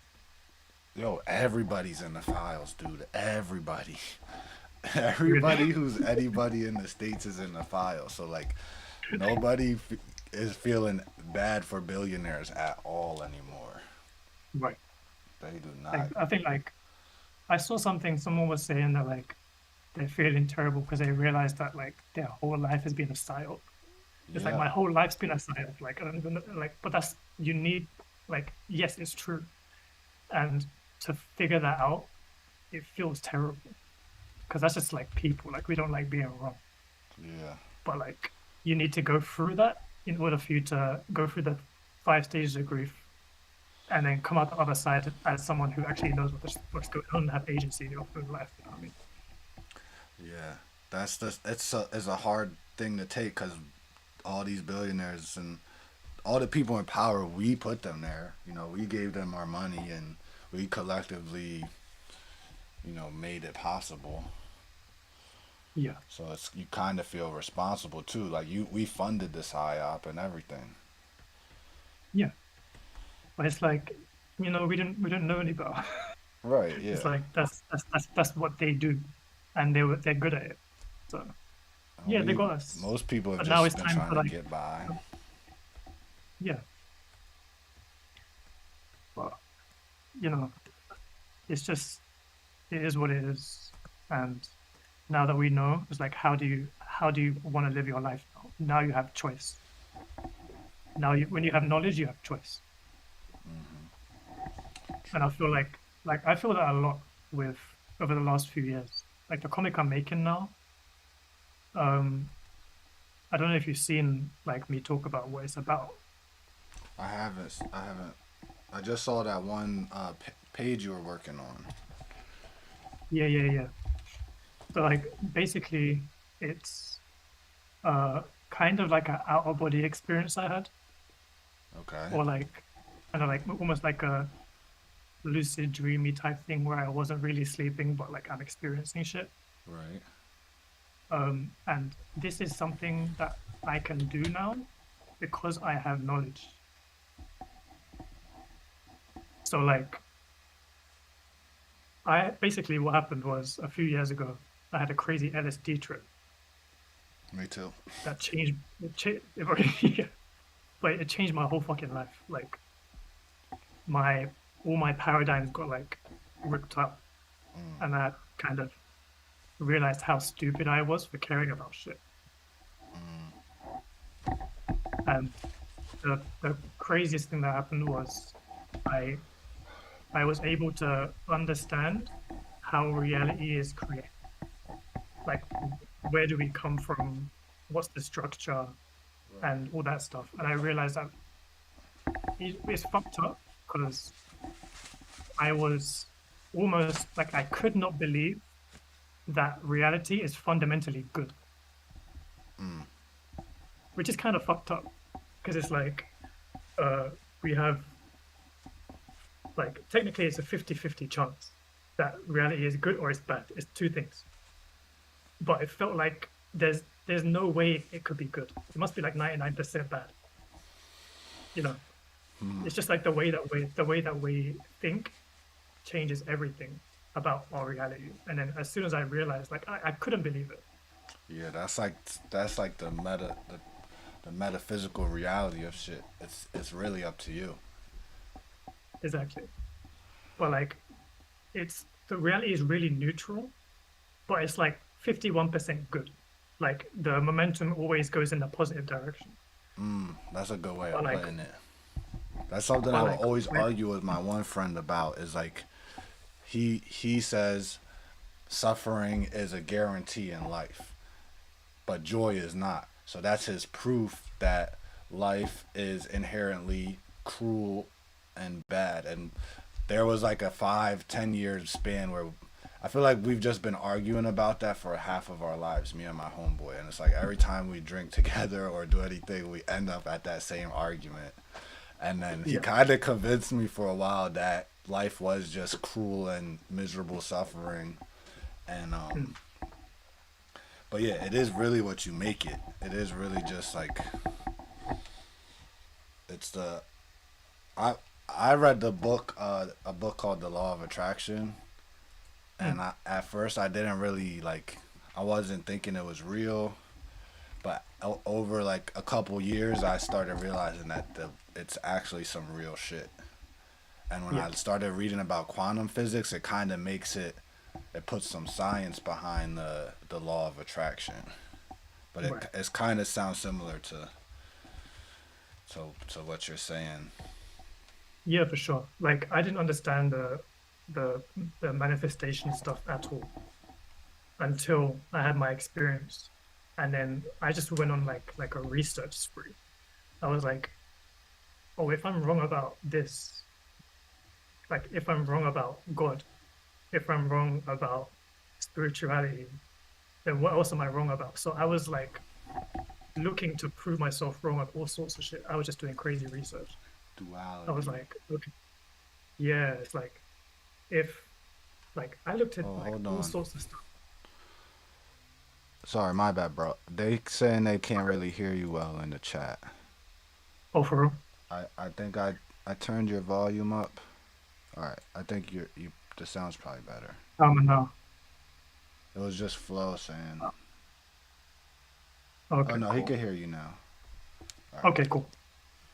yo, everybody's in the files, dude. Everybody. Really. Everybody who's anybody in the states is in the file. So like nobody is feeling bad for billionaires at all anymore. Right. They do Like not. I think like I saw something someone was saying that like they're feeling terrible because they realize that like their whole life has been a psyop. It's like Yeah. my whole life's been a psyop. Like I don't even like, but that's you need like yes, it's true, and to figure that out, it feels terrible because that's just like people. Like we don't like being wrong, Yeah. but like you need to go through that in order for you to go through the 5 stages of grief and then come out the other side as someone who actually knows what's going on and have agency in your own life. You know what I mean? Yeah. It's a hard thing to take because all these billionaires and all the people in power, we put them there. You know, we gave them our money and we collectively, made it possible. Yeah, So it's you kind of feel responsible too. Like we funded this psyop and everything. yeah. But it's like, we don't know any better. Right. It's Yeah. like that's what they do, and they're good at it. So And yeah, they we got us. most people have But now just it's been time trying to to like, get by. yeah. But you know, it's just it is what it is. And now that we know, it's like how do you want to live your life now? Now you have choice. Now when you have knowledge, you have choice. And I feel like I feel that a lot with over the last few years. Like the comic I'm making now, um, I don't know if you've seen like me talk about what it's about. I haven't. I haven't. I just saw that one page you were working on. Yeah, yeah, yeah. So like basically, it's uh kind of like an out of body experience I had, Okay. or like kind of like almost like a lucid dreamy type thing where I wasn't really sleeping, but like I'm experiencing shit. Right. And this is something that I can do now because I have knowledge. So like I basically what happened was a few years ago I had a crazy LSD trip Me too. that changed it, but it changed my whole fucking life. Like my all my paradigms got like ripped up, and I kind of realized how stupid I was for caring about shit. And the craziest thing that happened was I I was able to understand how reality is created. Like where do we come from? What's the structure and all that stuff? And I realized that it's fucked up because I was almost like I could not believe that reality is fundamentally good, which is kind of fucked up because it's like uh, we have like technically it's a 50-50 chance that reality is good or it's bad. It's two things. But it felt like there's no way it could be good. It must be like 99% bad. You know, it's just like the way that we think changes everything about our reality. And then as soon as I realized, like I couldn't believe it. Yeah. That's like the metaphysical reality of shit. It's really up to you. Exactly. But like it's the reality is really neutral, but it's like 51% good. Like the momentum always goes in the positive direction. That's a good way But of like putting it. That's something but I will like always when, argue with my one friend about. Is like he says suffering is a guarantee in life, but joy is not. So that's his proof that life is inherently cruel and bad. And there was like a 5, 10 year span where I feel like we've just been arguing about that for half of our lives, me and my homeboy. And it's like every time we drink together or do anything, we end up at that same argument. And then he yeah. kind of convinced me for a while that life was just cruel and miserable suffering. And Mm, but yeah, it is really what you make it. It is really just like it's the I I read the book a book called The Law of Attraction, mm, and at first I didn't really like I wasn't thinking it was real, but over like a couple years I started realizing that it's actually some real shit. And when yeah. I started reading about quantum physics, it kind of makes it it puts some science behind the law of attraction, but Right. it's kind of sounds similar to to what you're saying. Yeah, for sure. Like I didn't understand the the manifestation stuff at all until I had my experience. And then I just went on like a research spree. I was like, oh, if I'm wrong about this, like if I'm wrong about God, if I'm wrong about spirituality, then what else am I wrong about? So I was like looking to prove myself wrong on all sorts of shit. I was just doing crazy research. I was Duality. like, okay, yeah, it's like if like I looked at Oh, like hold all on. sorts of stuff. Sorry, my bad, bro. They saying they can't really hear you well in the chat. Oh, for real? I think I turned your volume up. All right, I think you the sound's probably better. No. It was just Flo saying. Oh Okay, no, he cool. can hear you now. All right, Okay, cool.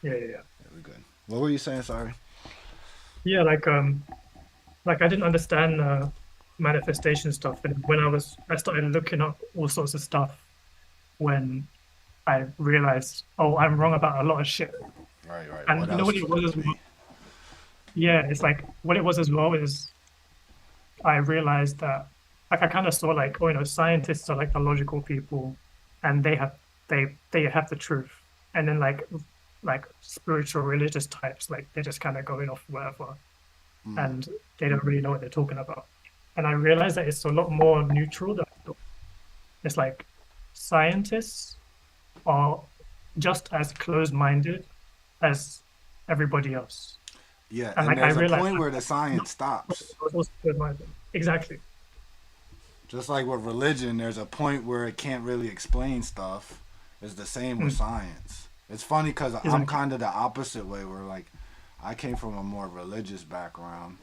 Yeah, yeah, yeah. yeah, we good. What were you saying? Sorry. Yeah, like I didn't understand manifestation stuff, and when I started looking up all sorts of stuff when I realized, oh, I'm wrong about a lot of shit. Right, right. And What you know else what it could was it as well? be? Yeah, it's like what it was as well is I realized that like I kind of saw like, oh, scientists are like the logical people, and they have the truth, and then like spiritual religious types, like they're just kind of going off whatever, Mm. and they don't really know what they're talking about. And I realized that it's a lot more neutral than I thought. It's like scientists are just as closed-minded as everybody else. Yeah, And and like I there's a realized point I where the science stops. was also closed-minded. Exactly. Just like with religion, there's a point where it can't really explain stuff. It's the same with Mm, science. It's funny because I'm exactly. kind of the opposite way, where like I came from a more religious background,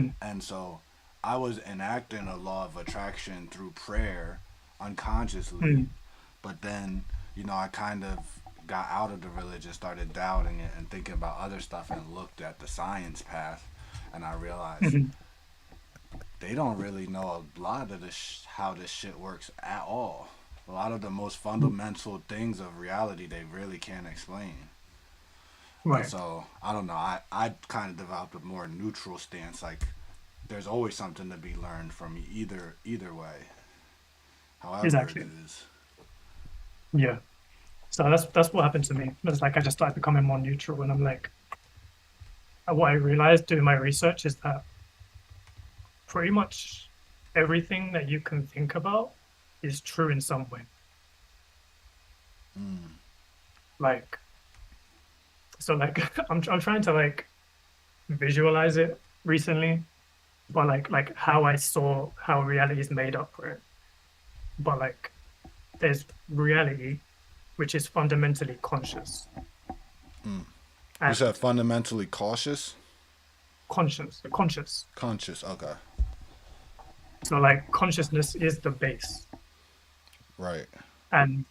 Mm, and so I was enacting a law of attraction through prayer unconsciously. mm, But then, I kind of got out of the religion, started doubting it, and thinking about other stuff, and looked at the science path, and I realized mhm, they don't really know a lot of this how this shit works at all. A lot of the most mm. fundamental things of reality they really can't explain. And Right. so I don't know. I kind of developed a more neutral stance. Like there's always something to be learned from either way, however it Exactly. is. Yeah. So that's what happened to me. It's like I just started becoming more neutral, and I'm like, what I realized doing my research is that pretty much everything that you can think about is true in some way. Mm. Like, so like I'm trying to like visualize it recently, but like how I saw how reality is made up, right? But like there's reality, which is fundamentally conscious, Mm. You and said fundamentally cautious, conscious. conscious. Okay, So like consciousness is the base, right. and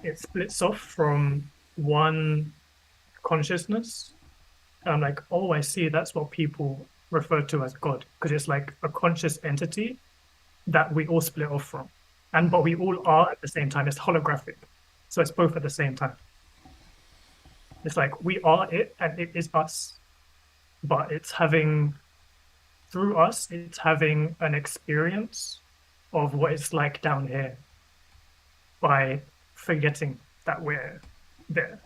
it splits off from one consciousness. And I'm like, oh, I see. That's what people refer to as God, because it's like a conscious entity that we all split off from, and but we all are at the same time. It's holographic, so it's both at the same time. It's like we are it, and it is us, but it's having through us. It's having an experience of what it's like down here by forgetting that we're there.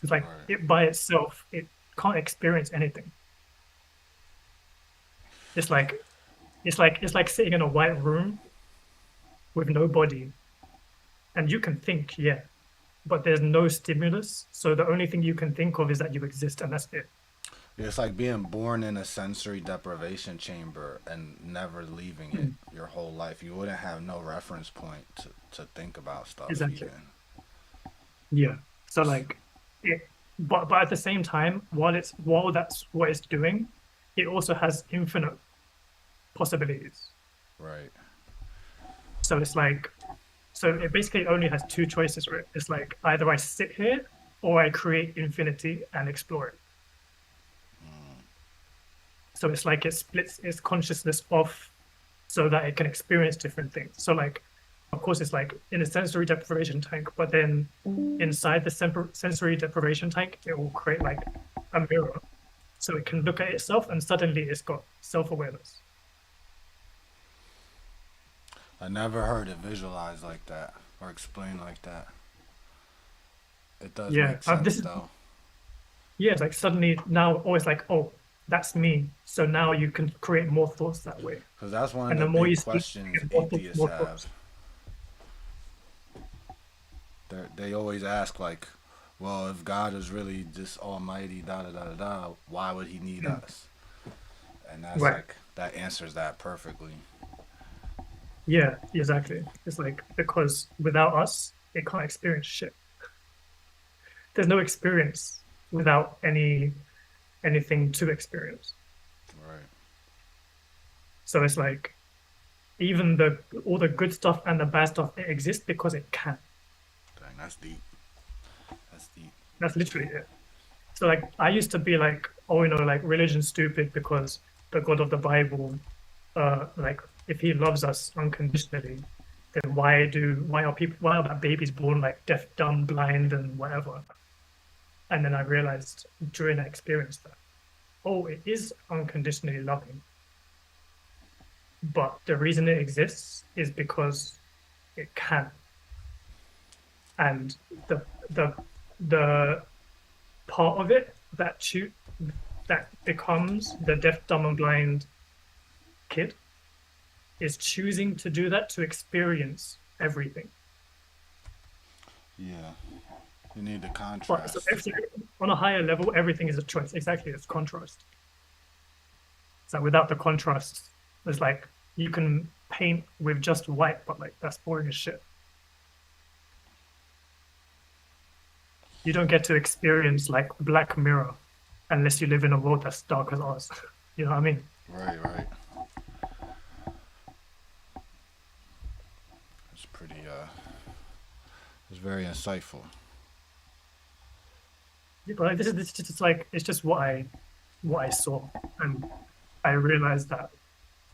It's like Right. it by itself, it can't experience anything. It's like it's like sitting in a white room with nobody, and you can think, yeah, but there's no stimulus. So the only thing you can think of is that you exist, and that's it. It's like being born in a sensory deprivation chamber and never leaving it Mm, your whole life. You wouldn't have no reference point to think about stuff exactly. even. Yeah. So like it, but at the same time, while that's what it's doing, it also has infinite possibilities. Right. So it's like so it basically only has two choices, right? It's like either I sit here or I create infinity and explore it. So it's like it splits its consciousness off so that it can experience different things. So like, of course, it's like in a sensory deprivation tank, but then inside the sensory deprivation tank, it will create like a mirror. So it can look at itself and suddenly it's got self-awareness. I never heard it visualized like that or explained like that. It does Yeah, make sense this is though. yeah, it's like suddenly now always like, oh, that's me. So now you can create more thoughts that way. Because that's one of And the the more big you see, questions you get more thoughts, atheists more have. thoughts. They always ask, like, well, if God is really just almighty, da da da da da, why would he need us? And that's Right. like, that answers that perfectly. Yeah, exactly. It's like because without us, it can't experience shit. There's no experience without anything to experience. Right. So it's like even the all the good stuff and the bad stuff, it exists because it can. Dang, that's deep. That's deep. That's literally it. So like I used to be like, oh, like religion's stupid because the God of the Bible, like if he loves us unconditionally, then why are babies born like deaf, dumb, blind, and whatever? And then I realized during that experience that, oh, it is unconditionally loving. But the reason it exists is because it can. And the the part of it that becomes the deaf, dumb, and blind kid is choosing to do that to experience everything. Yeah. You need the But contrast. so on a higher level, everything is a choice. Exactly, it's contrast. So without the contrast, it's like you can paint with just white, but like that's boring as shit. You don't get to experience like Black Mirror unless you live in a world that's dark as ours. You know what I mean? Right, right. It's pretty, it's very insightful. Yeah, but like, this is just like it's just what I saw, and I realized that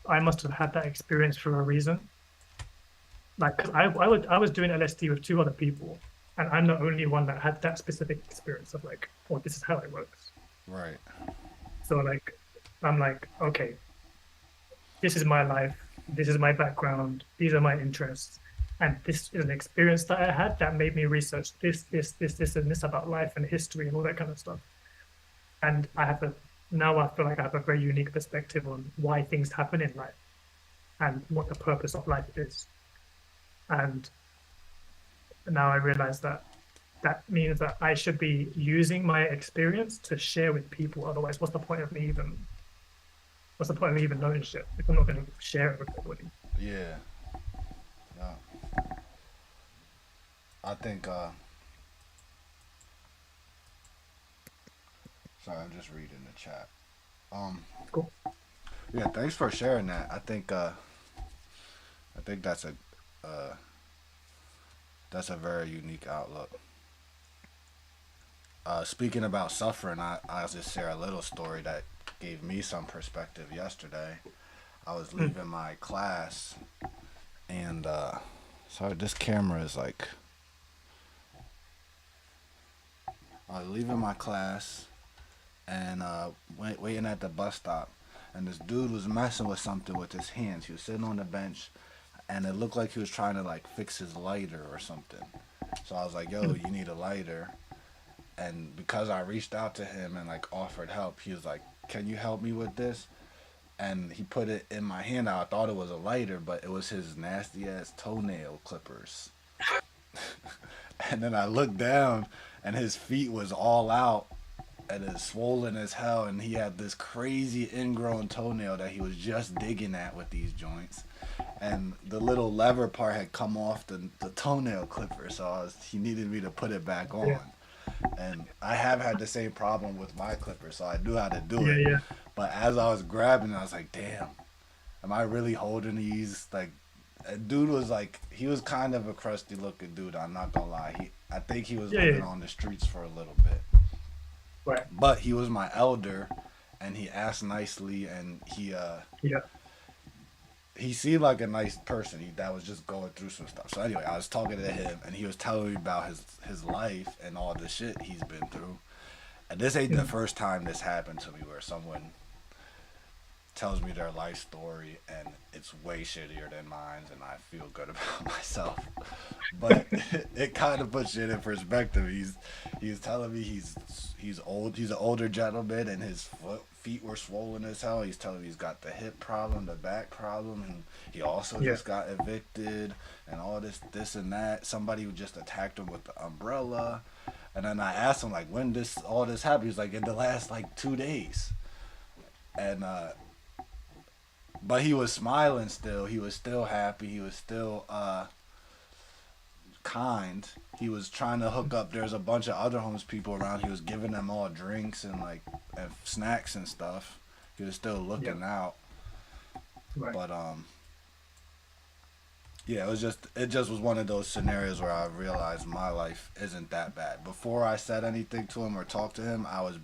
I must have had that experience for a reason. Like, 'cause I was doing LSD with two other people, and I'm the only one that had that specific experience of like, oh, this is how it works. Right. So like, I'm like, okay, this is my life, this is my background, these are my interests, and this is an experience that I had that made me research this, and this about life and history and all that kind of stuff. And now I feel like I have a very unique perspective on why things happen in life and what the purpose of life is. And now I realize that that means that I should be using my experience to share with people. Otherwise, what's the point of me even knowing shit if I'm not going to share it with everybody? Yeah. Yeah. I think, sorry, I'm just reading the chat. Cool. Yeah, thanks for sharing that. I think that's a very unique outlook. Speaking about suffering, I'll just share a little story that gave me some perspective yesterday. I was leaving my class, and sorry, this camera is like. I was leaving my class, and waiting at the bus stop, and this dude was messing with something with his hands. He was sitting on the bench, and it looked like he was trying to like fix his lighter or something. So I was like, "Yo, you need a lighter?" And because I reached out to him and like offered help, he was like, "Can you help me with this?" And he put it in my hand. I thought it was a lighter, but it was his nasty ass toenail clippers. And then I looked down, and his feet was all out, and it's swollen as hell, and he had this crazy ingrown toenail that he was just digging at with these joints. And the little lever part had come off the toenail clipper, so he needed me to put it back on. Yeah. And I have had the same problem with my clipper, so I knew how to do Yeah, it. yeah. But as I was grabbing it, I was like, damn, am I really holding these? Like, a dude was like, he was kind of a crusty looking dude, I'm not gonna lie. I think he was Yeah, living yeah. on the streets for a little bit. Right. But he was my elder, and he asked nicely, and Yeah. he seemed like a nice person. That was just going through some stuff. So anyway, I was talking to him, and he was telling me about his life and all the shit he's been through. And this ain't the Mm. first time this happened to me, where someone tells me their life story and it's way shittier than mine, and I feel good about myself. But it kind of puts shit in perspective. He's telling me he's old. He's an older gentleman, and his feet were swollen as hell. He's telling me he's got the hip problem, the back problem, and he also Yeah. just got evicted and all this and that. Somebody just attacked him with the umbrella. And then I asked him like when this all this happened. He's like in the last like 2 days. And but he was smiling still. He was still happy. He was still kind. He was trying to hook up. There's a bunch of other homeless people around. He was giving them all drinks and like and snacks and stuff. He was still looking out. Right. But yeah, it just was one of those scenarios where I realized my life isn't that bad. Before I said anything to him or talked to him, I was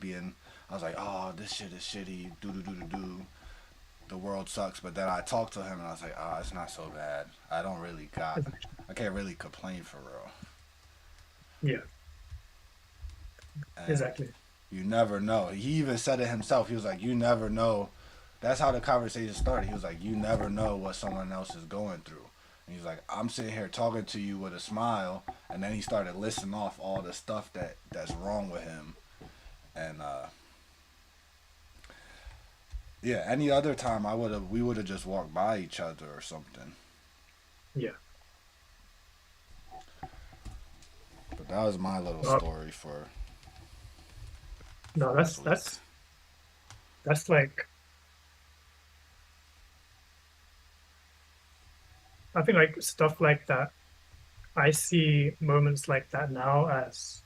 like, oh, this shit is shitty. Do do do do do. The world sucks. But then I talked to him and I was like, oh, it's not so bad. I can't really complain for real. Yeah. And Exactly. you never know. He even said it himself. He was like, you never know. That's how the conversation started. He was like, you never know what someone else is going through. And he's like, I'm sitting here talking to you with a smile. And then he started listing off all the stuff that's wrong with him. And yeah, any other time we would have just walked by each other or something. Yeah. But that was my little story for. No, that's like, I think like stuff like that. I see moments like that now as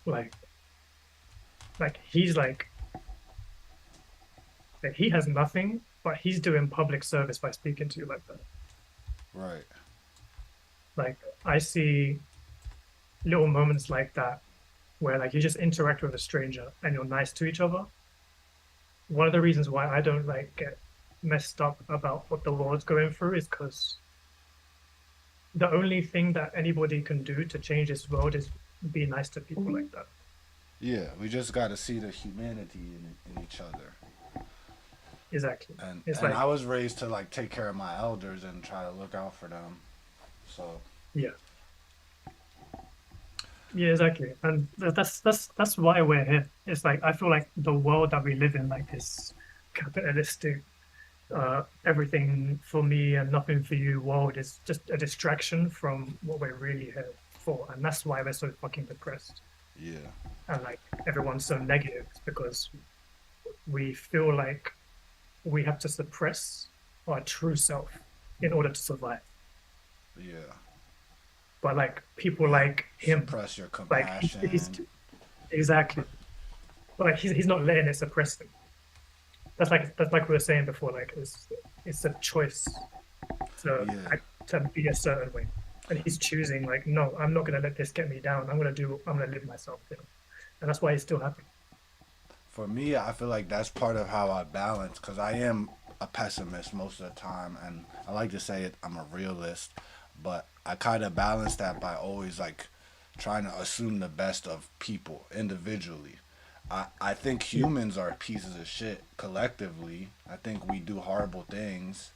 like he's like he has nothing, but he's doing public service by speaking to you like that. Right. Like I see little moments like that where like you just interact with a stranger and you're nice to each other. One of the reasons why I don't like get messed up about what the world's going through is because the only thing that anybody can do to change this world is be nice to people like that. Yeah, we just got to see the humanity in each other. Exactly. And like, I was raised to like take care of my elders and try to look out for them. So yeah. Yeah, exactly. And that's why we're here. It's like I feel like the world that we live in, like this capitalistic everything for me and nothing for you world, is just a distraction from what we're really here for. And that's why we're so fucking depressed. Yeah. And like everyone's so negative, because we feel like we have to suppress our true self in order to survive. Yeah. But like people like him, suppress your compassion. Like he's exactly. But like he's not letting it suppress him. That's like we were saying before. Like it's a choice to be a certain way, and he's choosing like, no, I'm not gonna let this get me down. I'm gonna live myself, you know? And that's why he's still happy. For me, I feel like that's part of how I balance, because I am a pessimist most of the time, and I like to say it, I'm a realist, but I kind of balance that by always like trying to assume the best of people individually. I think humans are pieces of shit collectively. I think we do horrible things,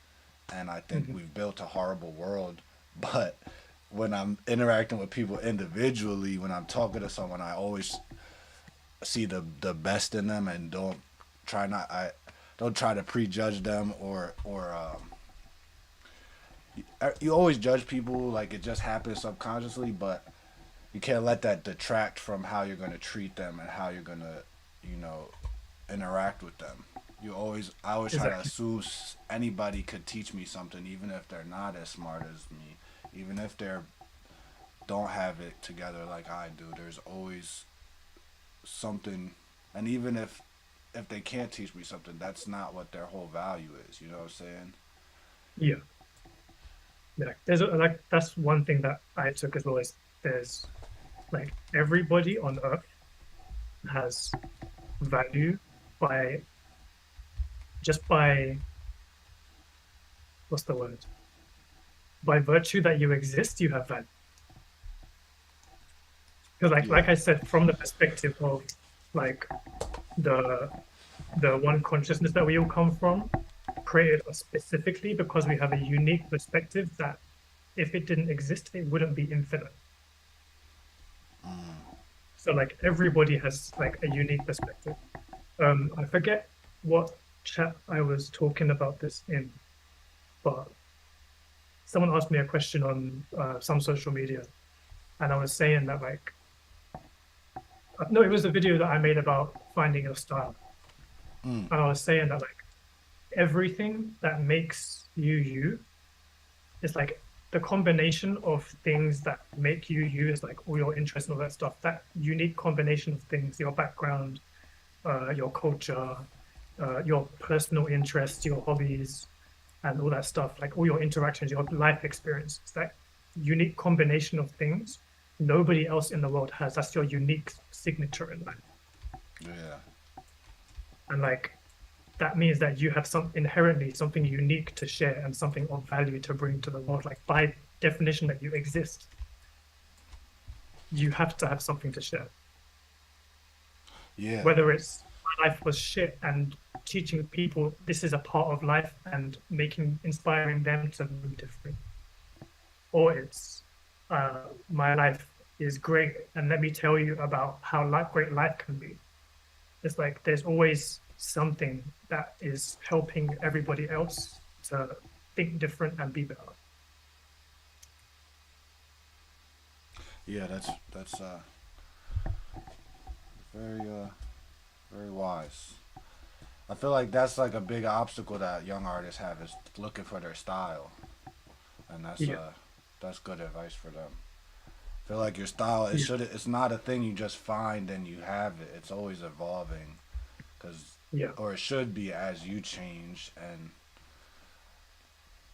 and I think we've built a horrible world. But when I'm interacting with people individually, when I'm talking to someone, I always see the best in them and don't try to prejudge them or you always judge people like it just happens subconsciously, but you can't let that detract from how you're going to treat them and how you're going to, interact with them. I always try to assume anybody could teach me something, even if they're not as smart as me, even if they don't have it together like I do. There's always something, and even if they can't teach me something, that's not what their whole value is. You know what I'm saying? Yeah. Yeah. There's like that's one thing that I took as well, is there's like everybody on Earth has value by just by what's the word? By virtue that you exist, you have value. Because Yeah. like I said, from the perspective of like the the one consciousness that we all come from, created us specifically because we have a unique perspective that if it didn't exist, it wouldn't be infinite. So like everybody has like a unique perspective. I forget what chat I was talking about this in, but someone asked me a question on some social media, and I was saying that like no, it was a video that I made about finding your style, Mm. and I was saying that like everything that makes you you is like the combination of things that make you you is like all your interests and all that stuff. That unique combination of things, your background, your culture, your personal interests, your hobbies, and all that stuff, like all your interactions, your life experience. It's that unique combination of things nobody else in the world has. That's your unique signature in life. Yeah. And like that means that you have some inherently something unique to share and something of value to bring to the world. Like by definition that you exist, you have to have something to share. Yeah. Whether it's my life was shit and teaching people this is a part of life and inspiring them to be different, or it's my life is great and let me tell you about how great life can be. It's like there's always something that is helping everybody else to think different and be better. Yeah, that's very very wise. I feel like that's like a big obstacle that young artists have is looking for their style, and Yeah, that's good advice for them. I feel like your style yeah, it's not a thing you just find and you have it. It's always evolving, cause yeah, or it should be as you change, and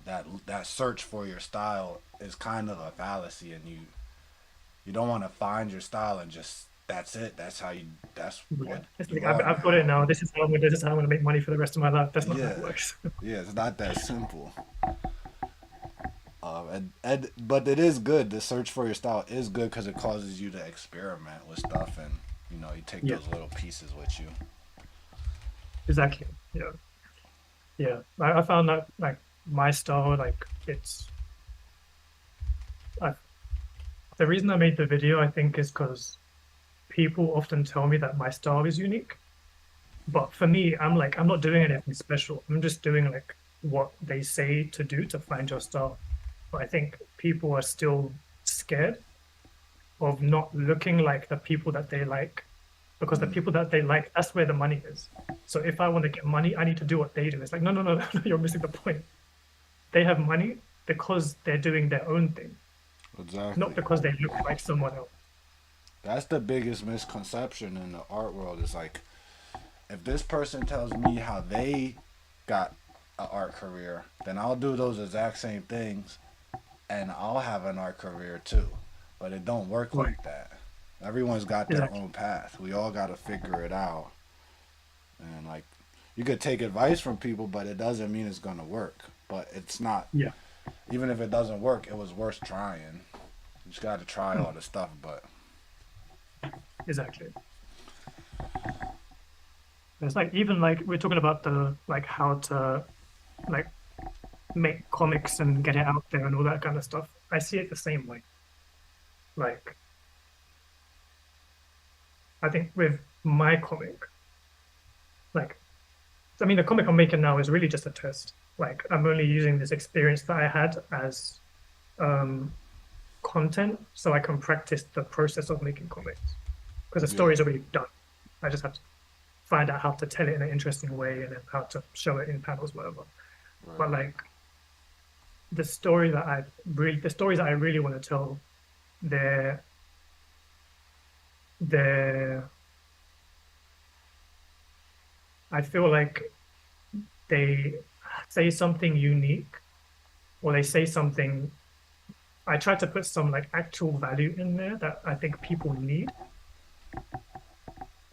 that search for your style is kind of a fallacy, and you don't want to find your style and just that's it. That's yeah. what It's like you are I've got it now. now. This is how I'm going to make money for the rest of my life. That's not how Yeah, it works. yeah, it's not that simple. And but it is good. The search for your style is good because it causes you to experiment with stuff, and you take Yeah, those little pieces with you. exactly. Yeah, yeah. I found that like my style, like it's I, the reason I made the video, I think, is because people often tell me that my style is unique. But for me, I'm like, I'm not doing anything special. I'm just doing like what they say to do to find your style. But I think people are still scared of not looking like the people that they like because the Mm. people that they like, that's where the money is. So if I want to get money, I need to do what they do. It's like, no, no, no, no, you're missing the point. They have money because they're doing their own thing, Exactly. not because they look like someone else. That's the biggest misconception in the art world. Is like if this person tells me how they got an art career, then I'll do those exact same things and I'll have an art career too. But it don't work Right. like that. Everyone's got their Exactly. own path. We all got to figure it out. And like you could take advice from people, but it doesn't mean it's going to work. But it's not Yeah. even if it doesn't work, it was worth trying. You just got to try Mm, all the stuff, but exactly. It's like even like we're talking about the like how to like make comics and get it out there and all that kind of stuff. I see it the same way. Like I think with my comic, like I mean the comic I'm making now is really just a test. Like I'm only using this experience that I had as um, content so I can practice the process of making comics because the yeah, story is already done. I just have to find out how to tell it in an interesting way and then how to show it in panels, whatever. But right. like the stories that I really want to tell, they're they're I feel like they say something unique or they say something. I try to put some like actual value in there that I think people need.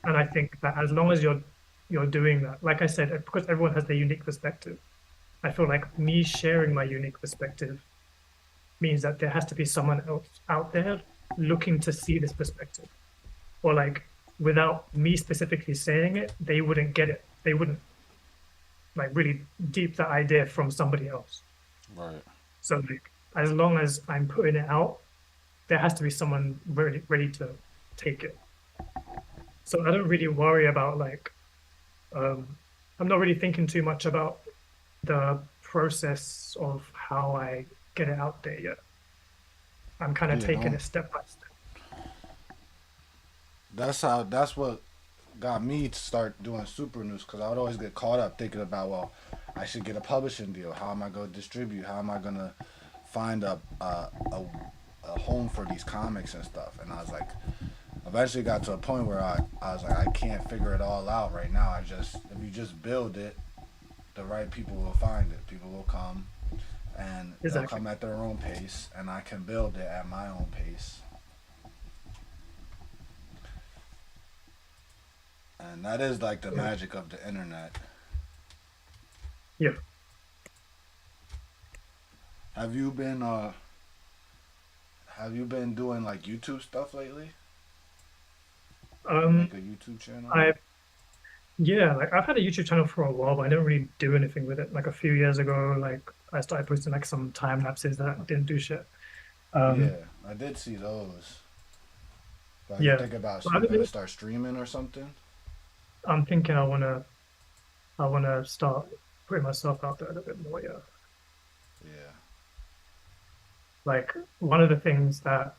And I think that as long as you're doing that, like I said, because everyone has their unique perspective, I feel like me sharing my unique perspective means that there has to be someone else out there looking to see this perspective. Or like without me specifically saying it, they wouldn't get it. They wouldn't like really deep that idea from somebody else. Right. So like as long as I'm putting it out, there has to be someone ready to take it. So I don't really worry about like um, I'm not really thinking too much about the process of how I get it out there yet. I'm kind of Yeah, taking no. it step by step. That's what got me to start doing super news because I would always get caught up thinking about, well, I should get a publishing deal. How am I going to distribute? How am I going to find a home for these comics and stuff? And I was like, eventually got to a point where I was like, I can't figure it all out right now. If you just build it, the right people will find it. People will come and they'll Exactly. come at their own pace, and I can build it at my own pace. And that is like the Yeah. magic of the internet. Yeah. Have you been have you been doing like YouTube stuff lately? You Um, make a YouTube channel? I yeah, like I've had a YouTube channel for a while, but I didn't really do anything with it. Like a few years ago, like I started posting like some time lapses that didn't do shit. Um, Yeah, I did see those. But you yeah. think about But you other gonna than, start streaming or something? I'm thinking I wanna start putting myself out there a little bit more, yeah. Yeah. Like one of the things that,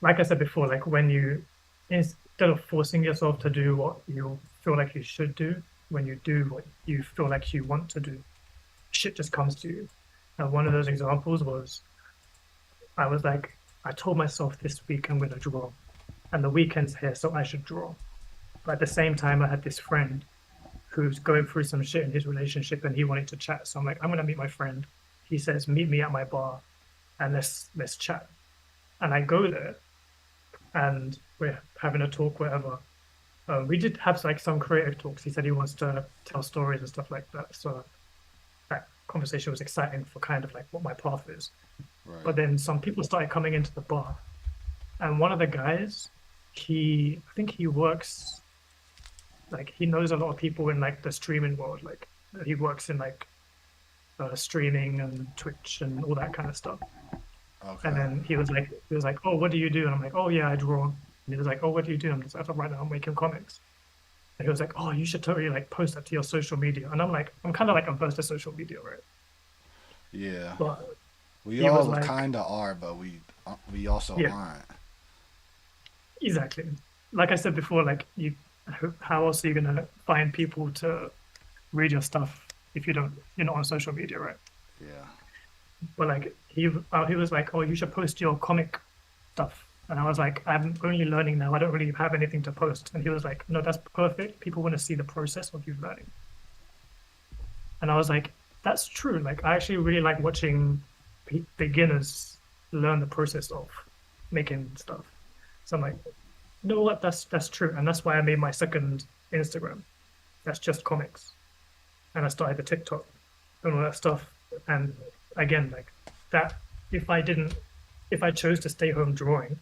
like I said before, like when you instead of forcing yourself to do what you feel like you should do, when you do what you feel like you want to do, shit just comes to you. And one of those examples was I was like, I told myself this week I'm gonna draw, and the weekend's here, so I should draw. But at the same time, I had this friend who's going through some shit in his relationship, and he wanted to chat. So I'm like, I'm gonna meet my friend. He says, meet me at my bar, and let's chat. And I go there, and we're having a talk, whatever. We did have like some creative talks. He said he wants to tell stories and stuff like that. So that conversation was exciting for kind of like what my path is. Right. But then some people started coming into the bar, and one of the guys, I think he works like he knows a lot of people in like the streaming world. Like he works in like streaming and Twitch and all that kind of stuff. And Okay. then he was like, oh, what do you do? And I'm like, oh yeah, I draw. And he was like, oh, what do you do? I'm just like, right now I'm making comics. And he was like, oh, you should totally like post that to your social media. And I'm like, I'm kind of like averse to social media, right? Yeah. But We he was all like, kind of are, but we also yeah, aren't. exactly. Like I said before, like how else are you gonna find people to read your stuff if you're not on social media, right? Yeah. But like he was like, oh, you should post your comic stuff. And I was like, I'm only learning now. I don't really have anything to post. And he was like, no, that's perfect. People want to see the process of you learning. And I was like, that's true. Like, I actually really like watching beginners learn the process of making stuff. So I'm like, you know what? That's true. And that's why I made my second Instagram. That's just comics. And I started the TikTok and all that stuff. And again, like that, if I didn't, if I chose to stay home drawing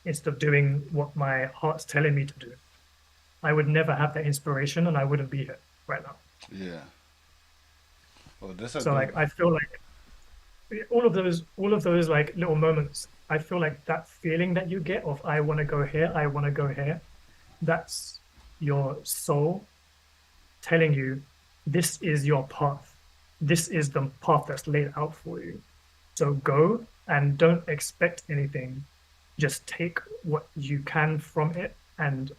instead of doing what my heart's telling me to do, I would never have that inspiration and I wouldn't be here right now. Yeah. Well, this a So good. like I feel like all of those like little moments, I feel like that feeling that you get of I want to go here, I want to go here, that's your soul telling you this is your path. This is the path that's laid out for you. So go and don't expect anything. Just take what you can from it and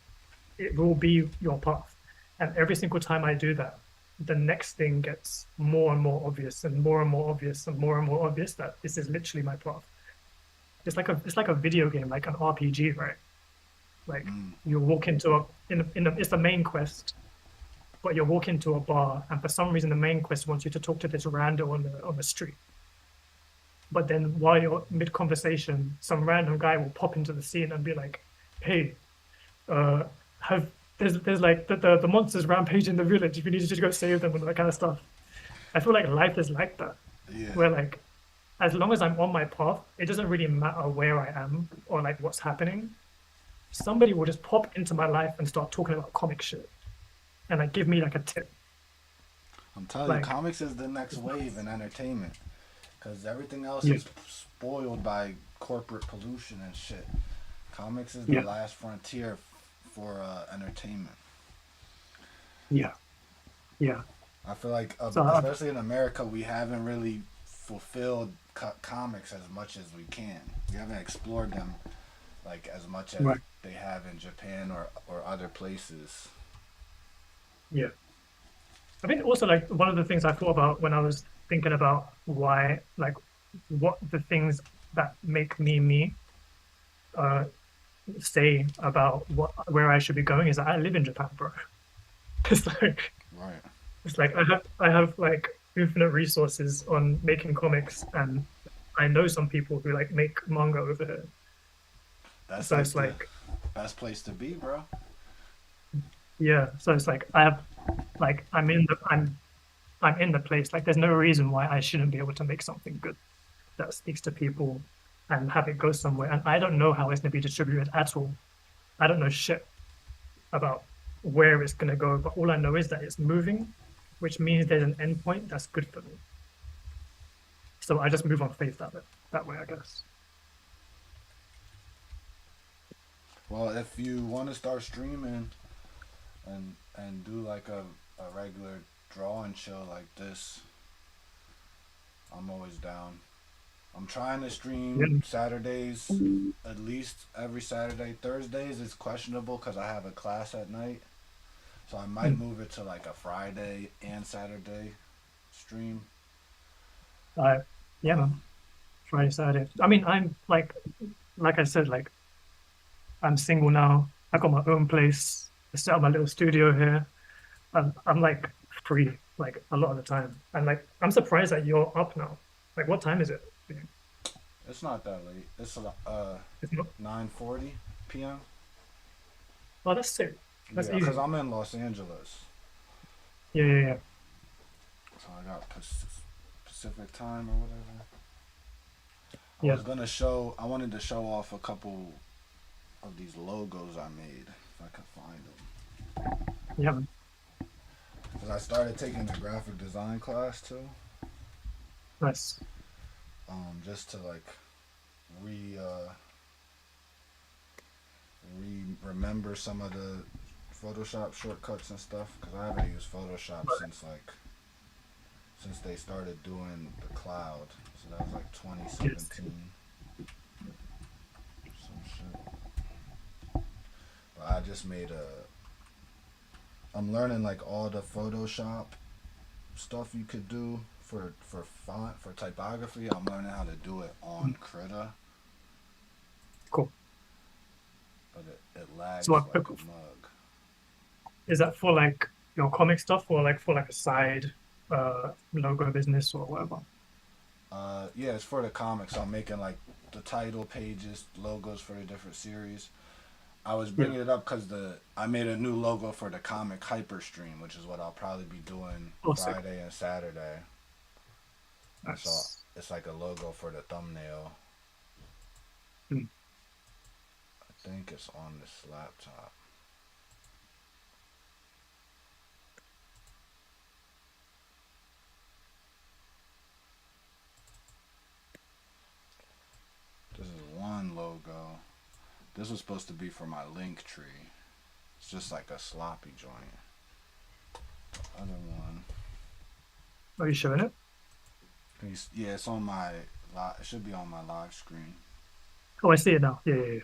it will be your path. And every single time I do that, the next thing gets more and more obvious and more and more obvious and more and more obvious that this is literally my path. It's like a video game, like an RPG, right? Like Mm, you walk into it's the main quest, but you walk into a bar, and for some reason the main quest wants you to talk to this random on the street. But then while you're mid conversation, some random guy will pop into the scene and be like, "Hey, uh, have there's like the monsters rampage in the village. If you need to just go save them and that kind of stuff. I feel like life is like that, Yeah. where like as long as I'm on my path, it doesn't really matter where I am or like what's happening. Somebody will just pop into my life and start talking about comic shit and like give me like a tip. I'm telling you, Like, comics is the next wave in entertainment. Because everything else yeah, is spoiled by corporate pollution and shit. Comics is the yeah, last frontier for entertainment. yeah, yeah. I feel like, So especially in America, we haven't really fulfilled comics as much as we can. We haven't explored them like as much as right, they have in Japan or other places. yeah. I think also like one of the things I thought about when I was thinking about why like what the things that make me me uh say about what where I should be going is that I live in Japan, bro. It's like Right. it's like I have like infinite resources on making comics, and I know some people who like make manga over here. That's So like it's the like best place to be, bro. yeah, so it's like I have like I'm in the place. Like there's no reason why I shouldn't be able to make something good that speaks to people and have it go somewhere. And I don't know how it's going to be distributed at all. I don't know shit about where it's going to go, but all I know is that it's moving, which means there's an endpoint that's good for me. So I just move on faith that way, I guess. Well, if you want to start streaming and do like a regular draw and chill like this, I'm always down. I'm trying to Yeah. stream Saturdays at least every Saturday. Thursdays is questionable because I have a class at night, so I might Mm. move it to like a Friday and Saturday stream. Uh, yeah, man. Um, Friday, Saturday. I mean, I'm like I said, like I'm single now. I got my own place. I set up my little studio here. I'm like free like a lot of the time. And like I'm surprised that you're up now. Like what time is it? it's not that late. It's It's not. 9:40 p.m. Oh, that's sick. That's Yeah, cause easy. I'm in Los Angeles, Yeah, yeah, yeah. so I got Pacific time or whatever. Yeah. I wanted to show off a couple of these logos I made if I could find them. Yeah, man. Cause I started taking a graphic design class too, Nice. just to like re remember some of the Photoshop shortcuts and stuff. Cause I haven't used Photoshop since they started doing the cloud. So that was like Yes. 2017, some shit. But I just made a. I'm learning like all the Photoshop stuff you could do for font for typography. I'm learning how to do it on Krita, Cool. but it lags So what like a mug. is that for like your comic stuff or like for like a side logo business or whatever? Yeah, it's for the comics. I'm making like the title pages, logos for the different series. I was Yeah. bringing it up because I made a new logo for the ComicHyperStream, which is what I'll probably be doing Oh, sick. Friday and Saturday. And so Nice. it's like a logo for the thumbnail. Mm. I think it's on this laptop. This is one logo. This was supposed to be for my link tree. It's just like a sloppy joint. The other one. Are you showing it? Yeah, it's on my. It should be on my live screen. Oh, I see it now. Yeah, yeah, yeah.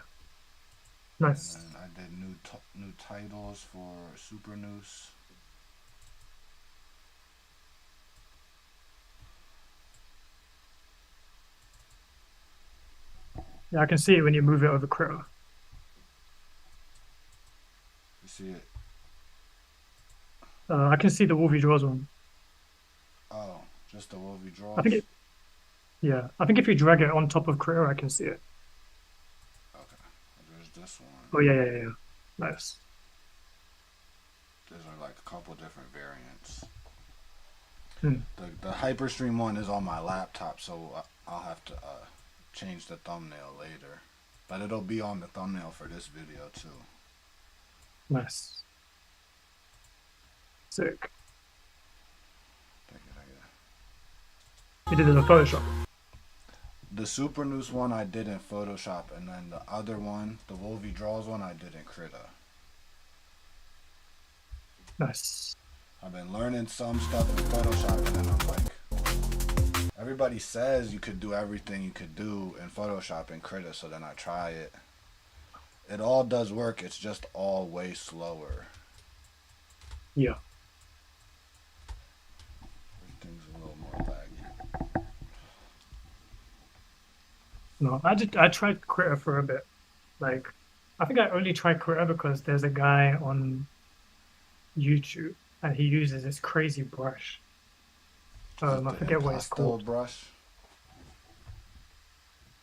And Nice. then I did new titles for Super News. Yeah, I can see it when you move it over Krita. You see it? I can see the Wolfie Draws one. Oh, just the Wolvie I draws. think it, yeah, I think if you drag it on top of Krita, I can see it. Okay, there's this one. Oh, yeah, yeah, yeah, yeah. Nice. There's like a couple different variants. Hmm. The HyperStream one is on my laptop, so I'll have to change the thumbnail later. But it'll be on the thumbnail for this video too. Nice. Sick. Thank you. You did it in Photoshop. The Super Noose one I did in Photoshop, and then the other one, the Wolvie Draws one, I did in Krita. Nice. I've been learning some stuff in Photoshop, and then I'm like, everybody says you could do everything you could do in Photoshop and Krita, so then I try it. It all does work, it's just all way slower. Yeah. Everything's a little more laggy. No, I tried Krita for a bit. Like, I think I only tried Krita because there's a guy on YouTube and he uses this crazy brush. I forget what it's called. Brush?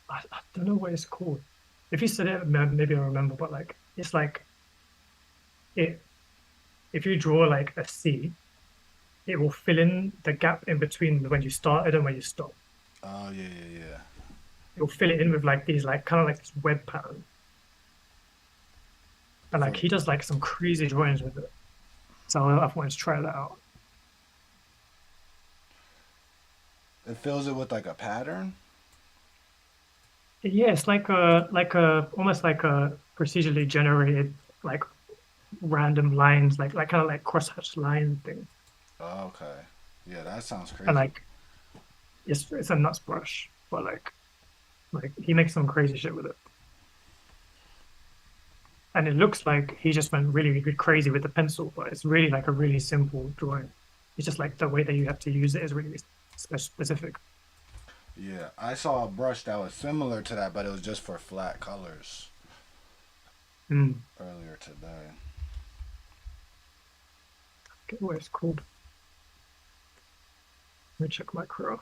I don't know what it's called. If you said it, maybe I'll remember. But like, it's like it. If you draw like a C, it will fill in the gap in between when you started and when you stop. Oh yeah. It will fill it in with like these like kind of like this web pattern. And like he does like some crazy drawings with it. So I've wanted to try that out. It fills it with like a pattern? Yeah, it's like a almost like a procedurally generated like random lines, like kind of like crosshatch line thing. Oh, okay. Yeah, that sounds crazy. And like it's a nuts brush, but like he makes some crazy shit with it. And it looks like he just went really, really crazy with the pencil, but it's really like a really simple drawing. It's just like the way that you have to use it is really specific. Yeah, I saw a brush that was similar to that, but it was just for flat colors earlier today. I forget what it's called. Let me check my Crow.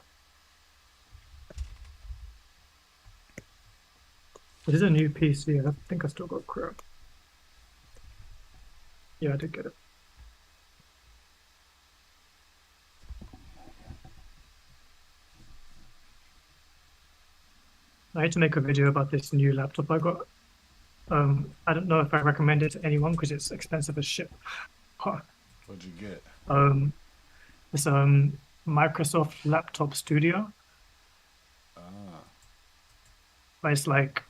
This is a new PC. I think I still got Crow. Yeah, I did get it. I had to make a video about this new laptop I got. I don't know if I recommend it to anyone because it's expensive as shit. What'd you get? It's Microsoft Laptop Studio. But it's like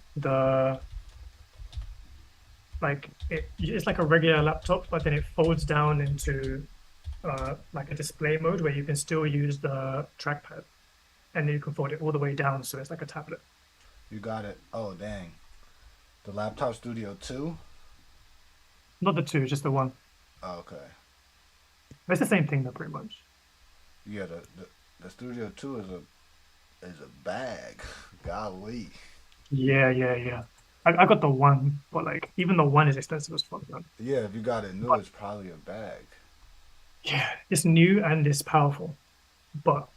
it's like a regular laptop, but then it folds down into like a display mode where you can still use the trackpad, and then you can fold it all the way down, so it's like a tablet. You got it. Oh dang, the Laptop Studio 2? Not the 2, just the 1. Oh, okay. But it's the same thing though, pretty much. Yeah, the Studio 2 is a bag. Golly. Yeah. I got the 1, but like even the 1 is expensive as fuck, man. Yeah, if you got it new, it's probably a bag. Yeah, it's new and it's powerful, but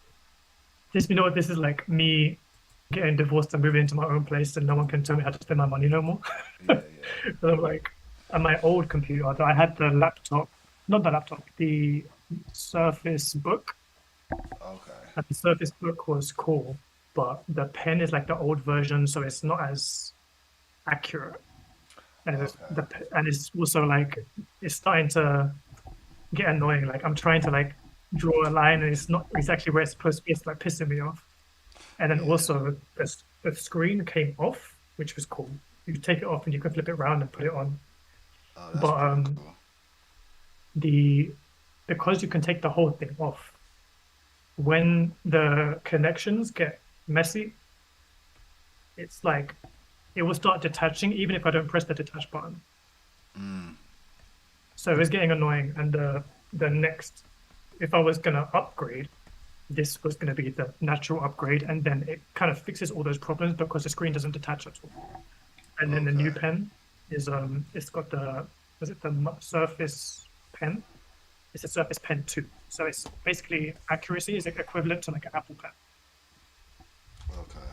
this, you know what, this is like me getting divorced and moving into my own place, and no one can tell me how to spend my money no more. Yeah. And I'm like, on my old computer, I had the laptop, not the laptop, the Surface Book. Okay. And the Surface Book was cool, but the pen is like the old version, so it's not as accurate. And it's also like it's starting to get annoying. Like I'm trying to like draw a line, and it's not exactly where it's supposed to be. It's like pissing me off. And then also the screen came off, which was cool. You take it off and you can flip it around and put it on. Oh, that's pretty cool. Because you can take the whole thing off, when the connections get messy, it's like it will start detaching even if I don't press the detach button. So it's getting annoying. And the next, if I was gonna upgrade, this was going to be the natural upgrade, and then it kind of fixes all those problems because the screen doesn't detach at all. And then the new pen is it's got the Surface Pen? It's a Surface Pen 2. So it's basically accuracy is equivalent to like an Apple Pen. Okay.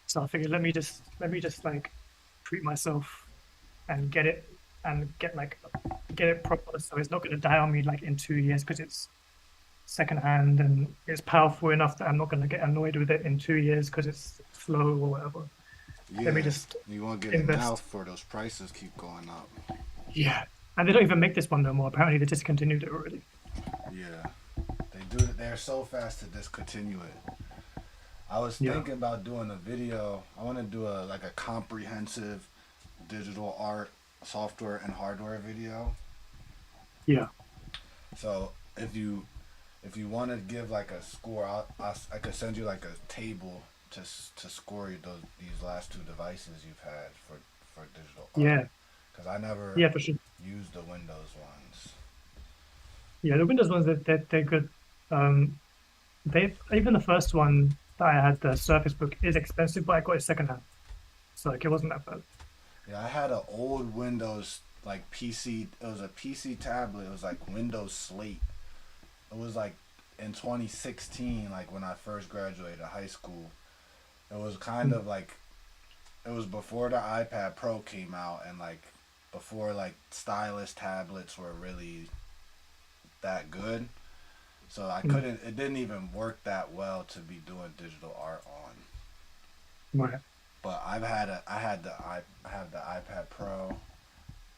So I figured let me just like treat myself and get it and get it proper, so it's not going to die on me like in 2 years because it's secondhand and it's powerful enough that I'm not going to get annoyed with it in 2 years because it's slow or whatever. Let me Yeah, just you won't get it now invest. for those prices keep going up. Yeah, and they don't even make this one no more. Apparently, they discontinued it already. Yeah, they do. They're so fast to discontinue it. I was Yeah, thinking about doing a video. I want to do a comprehensive digital art software and hardware video. yeah, So if you want to give like a score, I could send you like a table to score you these last two devices you've had for digital art. yeah, Because I never yeah, for sure. used the Windows ones. Yeah, the Windows ones they're good. Um, they even the first one that I had, the Surface Book, is expensive, but I got it secondhand, so like it wasn't that bad. Yeah, I had an old Windows like PC. It was a PC tablet. It was like Windows Slate. It was like in 2016, like when I first graduated high school. It was kind Mm, of like it was before the iPad Pro came out and like before like stylus tablets were really that good. So I mm, couldn't. It didn't even work that well to be doing digital art on. right, But I have the iPad Pro.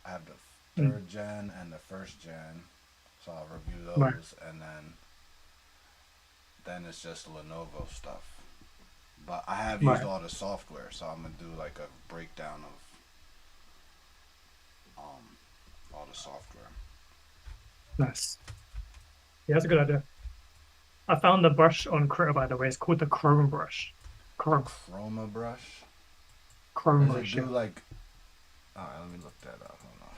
I have the mm, third gen and the first gen. So I'll review right, those and then it's just Lenovo stuff. But I have used right. all the software, so I'm gonna do like a breakdown of all the software. Nice. Yeah, that's a good idea. I found the brush on Critter, by the way. It's called the Chrome brush. The Chrome, Chroma brush. Chrome Does it brush. do Yeah. like? Alright, let me look that up. Hold on.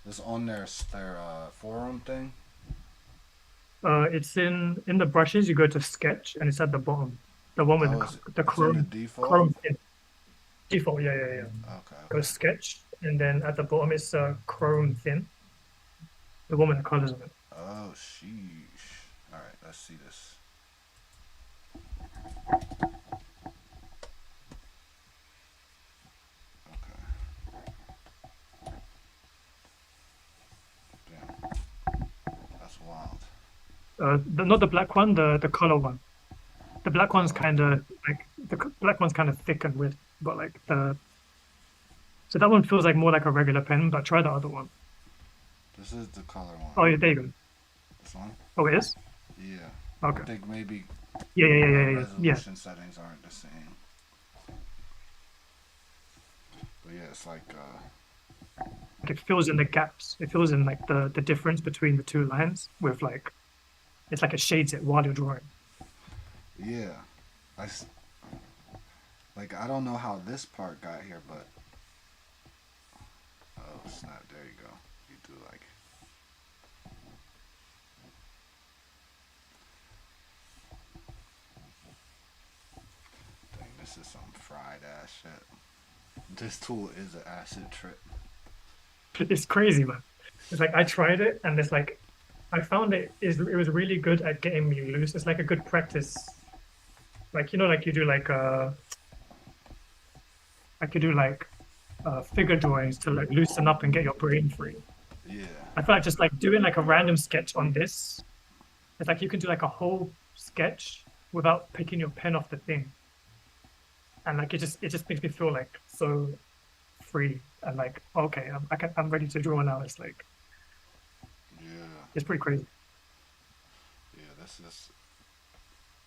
This on their forum thing. It's in the brushes. You go to Sketch, and it's at the bottom. The one with Oh, the it's in the Chrome default. Chrome thin. Default. Yeah, yeah, yeah. Okay, Go okay. Sketch, and then at the bottom it's Chrome thin. The one with the colors on it. Oh, sheesh. All right, let's see this. Okay, damn, that's wild. Not the black one, the color one. The The black one's color kind one. of like black one's kind of thick and weird, but like so that one feels like more like a regular pen. But try the other one. This is the color one. Oh yeah, there you go. This one. Oh, it is. Yeah, I Okay. think maybe Yeah, yeah, yeah, my yeah, yeah. Yeah. resolution settings aren't the same. But yeah, it's like Like it fills in the gaps. It fills in like the difference between the two lines with like it's like it shades it while you're drawing. yeah, I s- like I don't know how this part got here, but oh snap! There you go. You do like dang, this is some fried ass shit. This tool is an acid trip. It's crazy, man. It's like I tried it and it's like I found it was really good at getting me loose. It's like a good practice. Like like you do like you do like figure drawings to like loosen up and get your brain free. Yeah, I feel like just like doing like a random sketch on this, it's like you can do like a whole sketch without picking your pen off the thing. And like it just makes me feel like so free and like okay, I'm ready to draw now. It's like yeah, it's pretty crazy. yeah. This is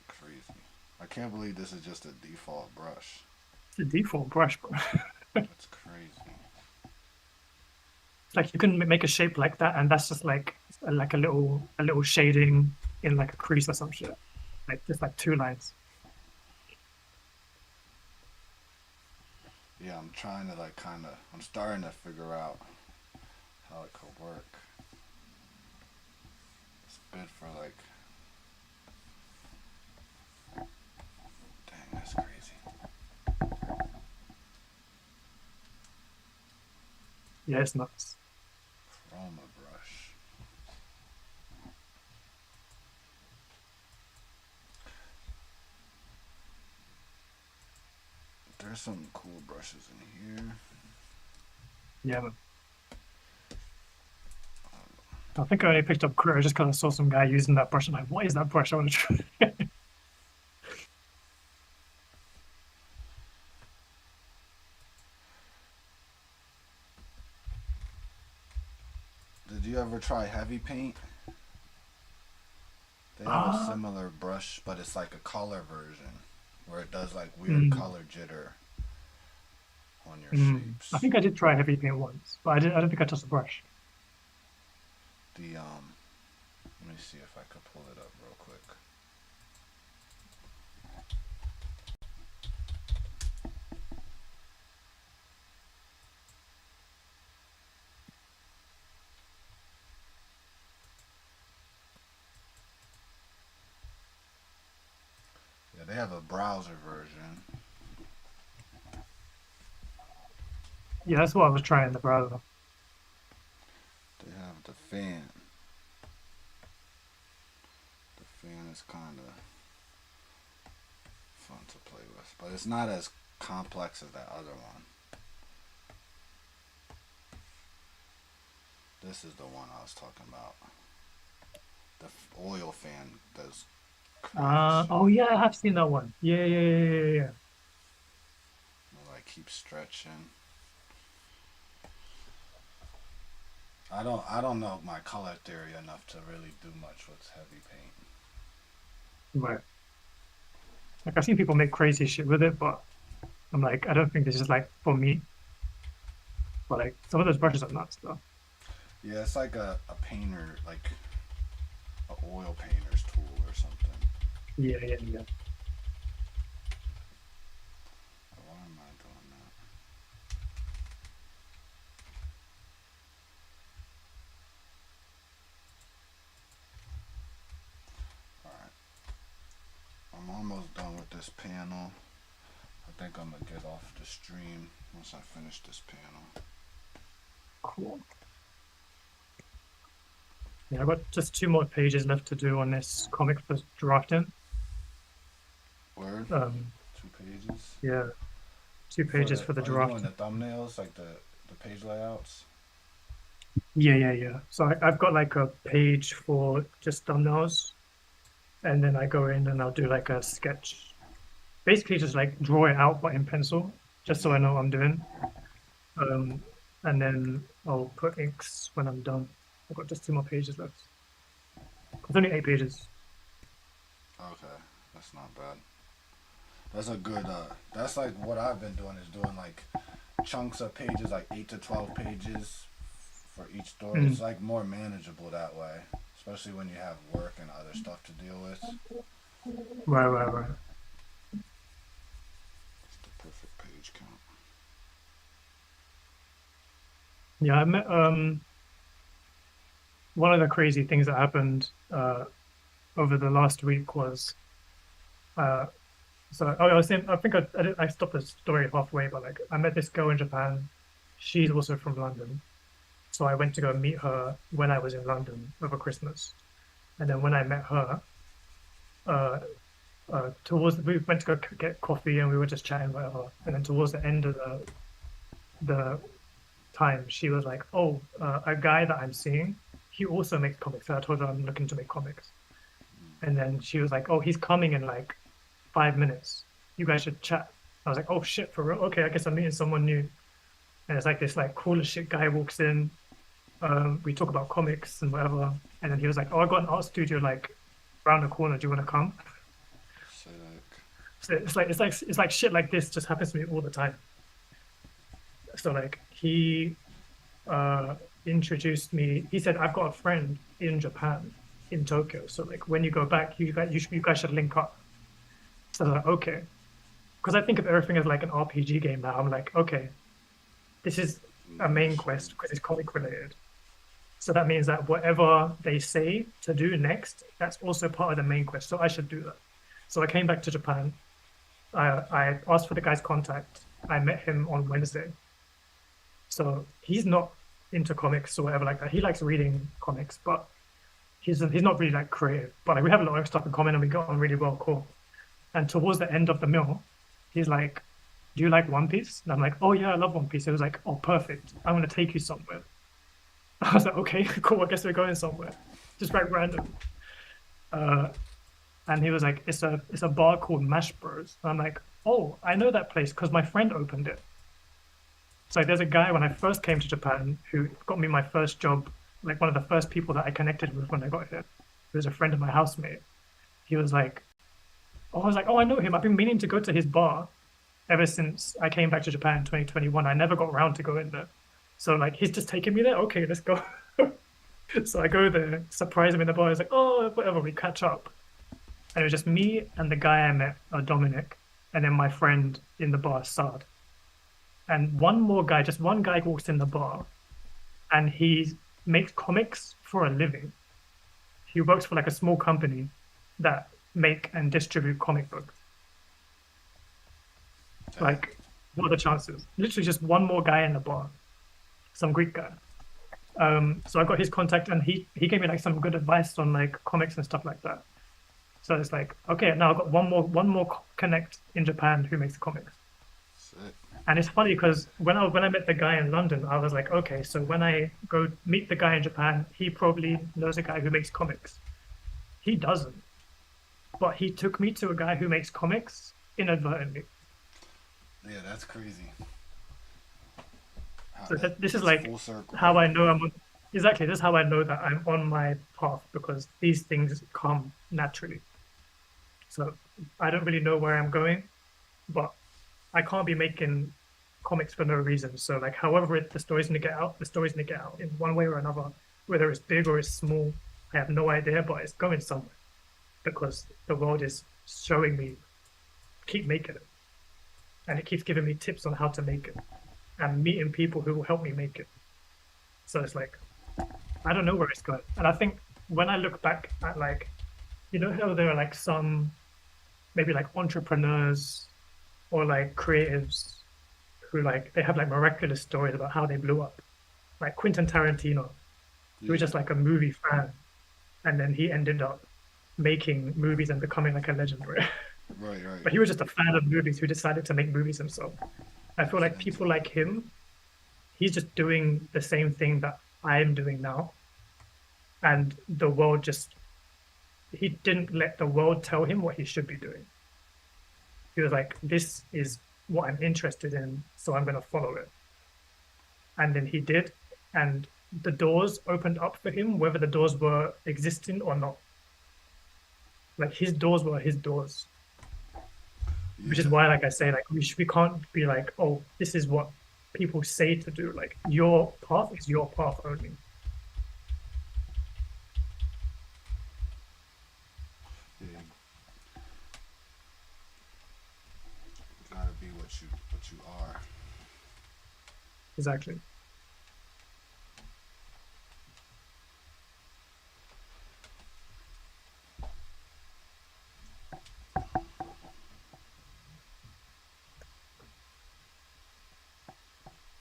crazy. I can't believe this is just a default brush. It's a default brush, bro. That's crazy. Like you can make a shape like that, and that's just like a little shading in like a crease or some shit. Like just like two lines. Yeah, I'm trying to like I'm starting to figure out how it could work. It's good for like, dang, that's crazy. Yeah, it's nuts. Chroma brush. There's some cool brushes in here. Yeah, man. I think I only picked up Critter just because I saw some guy using that brush. I'm like, what is that brush? I want to try. Did you ever try heavy paint? They have a similar brush, but it's like a color version where it does like weird color jitter on your shapes. I think I did try heavy paint once, but I don't think I touched the brush. Let me see if I could pull it up real quick. Yeah, they have a browser version. Yeah, that's what I was trying, the browser. They have the fan. The fan is kind of fun to play with, but it's not as complex as that other one. This is the one I was talking about. The oil fan does crazy shit. Oh yeah, I have seen that one. Yeah. It, like keeps stretching. I don't know my color theory enough to really do much with heavy paint. Right. Like I've seen people make crazy shit with it, but I'm like, I don't think this is like for me. But like some of those brushes are nuts though. Yeah, it's like a painter, like an oil painter's tool or something. Yeah. Why am I doing that? Alright. I'm almost done with this panel. I think I'm gonna get off the stream once I finish this panel. Cool. Yeah, I've got just 2 more pages left to do on this comic for drafting. Word? 2 pages? Yeah. 2 pages for the draft. Are you doing the thumbnails, like the page layouts? Yeah. So I've got like a page for just thumbnails, and then I go in and I'll do like a sketch. Basically, just like draw it out, but in pencil, just so I know what I'm doing. And then I'll put inks when I'm done. I've got just 2 more pages left. It's only 8 pages. Okay, that's not bad. That's a good, that's like what I've been doing, is doing like chunks of pages, like 8 to 12 pages for each story. It's like more manageable that way, especially when you have work and other stuff to deal with. Right. It's the perfect page count. Yeah, I met, one of the crazy things that happened over the last week was, so I was saying, I think I stopped the story halfway, but like I met this girl in Japan. She's also from London, so I went to go meet her when I was in London over Christmas, and then when I met her, we went to go get coffee and we were just chatting whatever, and then towards the end of the time, she was like, "Oh, a guy that I'm seeing, he also makes comics." And I told her I'm looking to make comics, and then she was like, "Oh, he's coming in like 5 minutes. You guys should chat." I was like, "Oh shit, for real? Okay, I guess I'm meeting someone new." And it's like this like cool as shit guy walks in. We talk about comics and whatever, and then he was like, "Oh, I got an art studio like around the corner. Do you want to come?" So it's like shit like this just happens to me all the time. So like he introduced me. He said, "I've got a friend in Japan, in Tokyo. So like when you go back, you guys should link up." So I was like, okay, because I think of everything as like an RPG game now. I'm like, okay, this is a main quest because it's comic related. So that means that whatever they say to do next, that's also part of the main quest. So I should do that. So I came back to Japan. I asked for the guy's contact. I met him on Wednesday. So he's not into comics or whatever like that. He likes reading comics, but he's not really like creative. But like we have a lot of stuff in common and we got on really well, cool. And towards the end of the meal, he's like, do you like One Piece? And I'm like, oh yeah, I love One Piece. It was like, oh, perfect. I'm gonna take you somewhere. I was like, okay, cool. I guess we're going somewhere. Just like random. Uh, and he was like, it's a bar called Mash Bros. And I'm like, oh, I know that place because my friend opened it. So there's a guy when I first came to Japan who got me my first job, like one of the first people that I connected with when I got here. He was a friend of my housemate. He was like, oh, I was like, oh, I know him. I've been meaning to go to his bar ever since I came back to Japan in 2021. I never got around to go in there. So like he's just taking me there. Okay, let's go. So I go there, surprise him in the bar. He's like, oh, whatever, we catch up. And it was just me and the guy I met, Dominic, and then my friend in the bar, Saad. And one more guy, just one guy walks in the bar and he makes comics for a living. He works for like a small company that make and distribute comic books. Like, what are the chances? Literally just one more guy in the bar, some Greek guy. So I got his contact and he gave me like some good advice on like comics and stuff like that. So it's like, okay, now I've got one more connect in Japan who makes comics. Sick. And it's funny because when I met the guy in London, I was like, okay, so when I go meet the guy in Japan, he probably knows a guy who makes comics. He doesn't, but he took me to a guy who makes comics inadvertently. Yeah, that's crazy. So this is like full circle. how I know exactly. This is how I know that I'm on my path because these things come naturally. So I don't really know where I'm going, but I can't be making comics for no reason. So like, however the story's gonna get out, the story's gonna get out in one way or another, whether it's big or it's small. I have no idea, but it's going somewhere because the world is showing me keep making it, and it keeps giving me tips on how to make it, and meeting people who will help me make it. So it's like I don't know where it's going, and I think when I look back at like, you know how there are like some maybe like entrepreneurs or like creatives who like they have like miraculous stories about how they blew up. Like Quentin Tarantino, he was just like a movie fan, and then he ended up making movies and becoming like a legend, right? Right. But he was just a fan of movies who decided to make movies himself. I feel like people like him, he's just doing the same thing that I'm doing now, and the world just he didn't let the world tell him what he should be doing. He was like, this is what I'm interested in, so I'm going to follow it. And then he did, and the doors opened up for him, whether the doors were existing or not. Like his doors were his doors, which is why, like I say, like we can't be like, oh, this is what people say to do. Like your path is your path only. Yeah. You gotta be what you are. Exactly.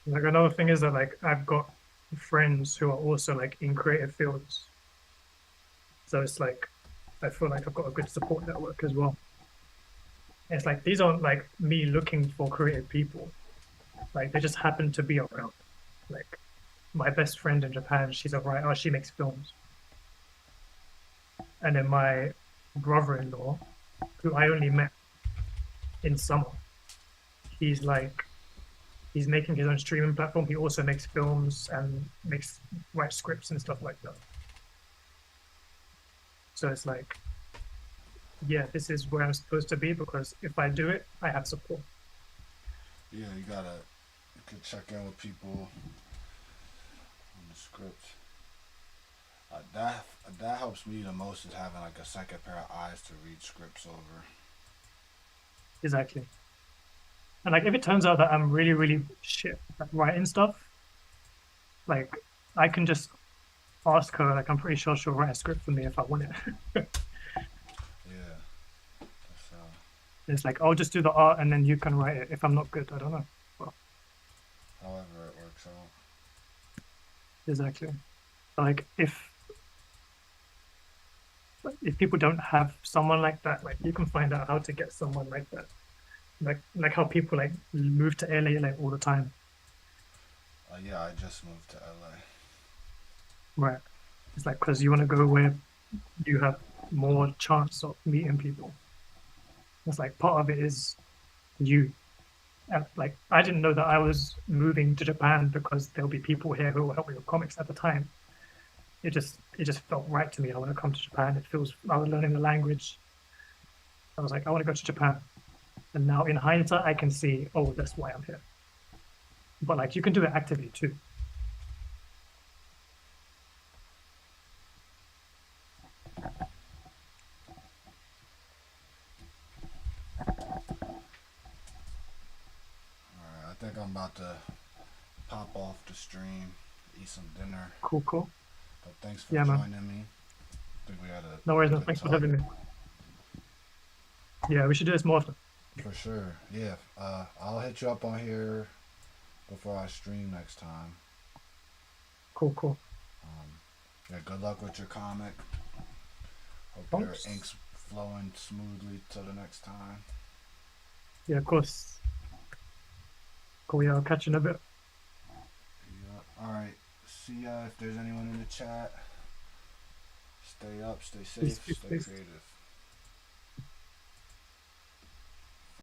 Like another thing is that like I've got friends who are also like in creative fields. So it's like I feel like I've got a good support network as well. And it's like these aren't like me looking for creative people. Like they just happen to be around. Like my best friend in Japan, she's a writer, she makes films. And then my brother-in-law, who I only met in summer, he's making his own streaming platform. He also makes films and writes scripts and stuff like that. So it's like, yeah, this is where I'm supposed to be because if I do it, I have support. Yeah, you can check in with people on the script. That helps me the most is having like a second pair of eyes to read scripts over. Exactly. And like if it turns out that I'm really, really shit at writing stuff, like I can just ask her, like I'm pretty sure she'll write a script for me if I want it. Yeah. It's like I'll just do the art and then you can write it. If I'm not good, I don't know. Well, however it works out. Exactly. Like if people don't have someone like that, like you can find out how to get someone like that. Like how people like move to LA like all the time, Yeah, I just moved to LA. right? It's like because you want to go where you have more chance of meeting people. It's like part of it is you. And like I didn't know that I was moving to Japan because there'll be people here who will help me with comics at the time. It just felt right to me. I want to come to Japan. It feels I was learning the language. I was like, I want to go to Japan. And now in hindsight, I can see, oh, that's why I'm here. But like you can do it actively too. Alright, I think I'm about to pop off the stream, eat some dinner. Cool, cool. But thanks for Yeah, man. joining me. I think we had a No worries, man. good Thanks for talk. having me. Yeah, we should do this more often. For sure. Yeah. I'll hit you up on here before I stream next time. Cool, cool. Yeah, good luck with your comic. Hope Thanks. your ink's flowing smoothly till the next time. Yeah, of course. Cool, yeah, I'll catch you in a bit. Yeah. Alright. See ya. If there's anyone in the chat, stay up, stay Peace, safe, peace, stay peace. creative.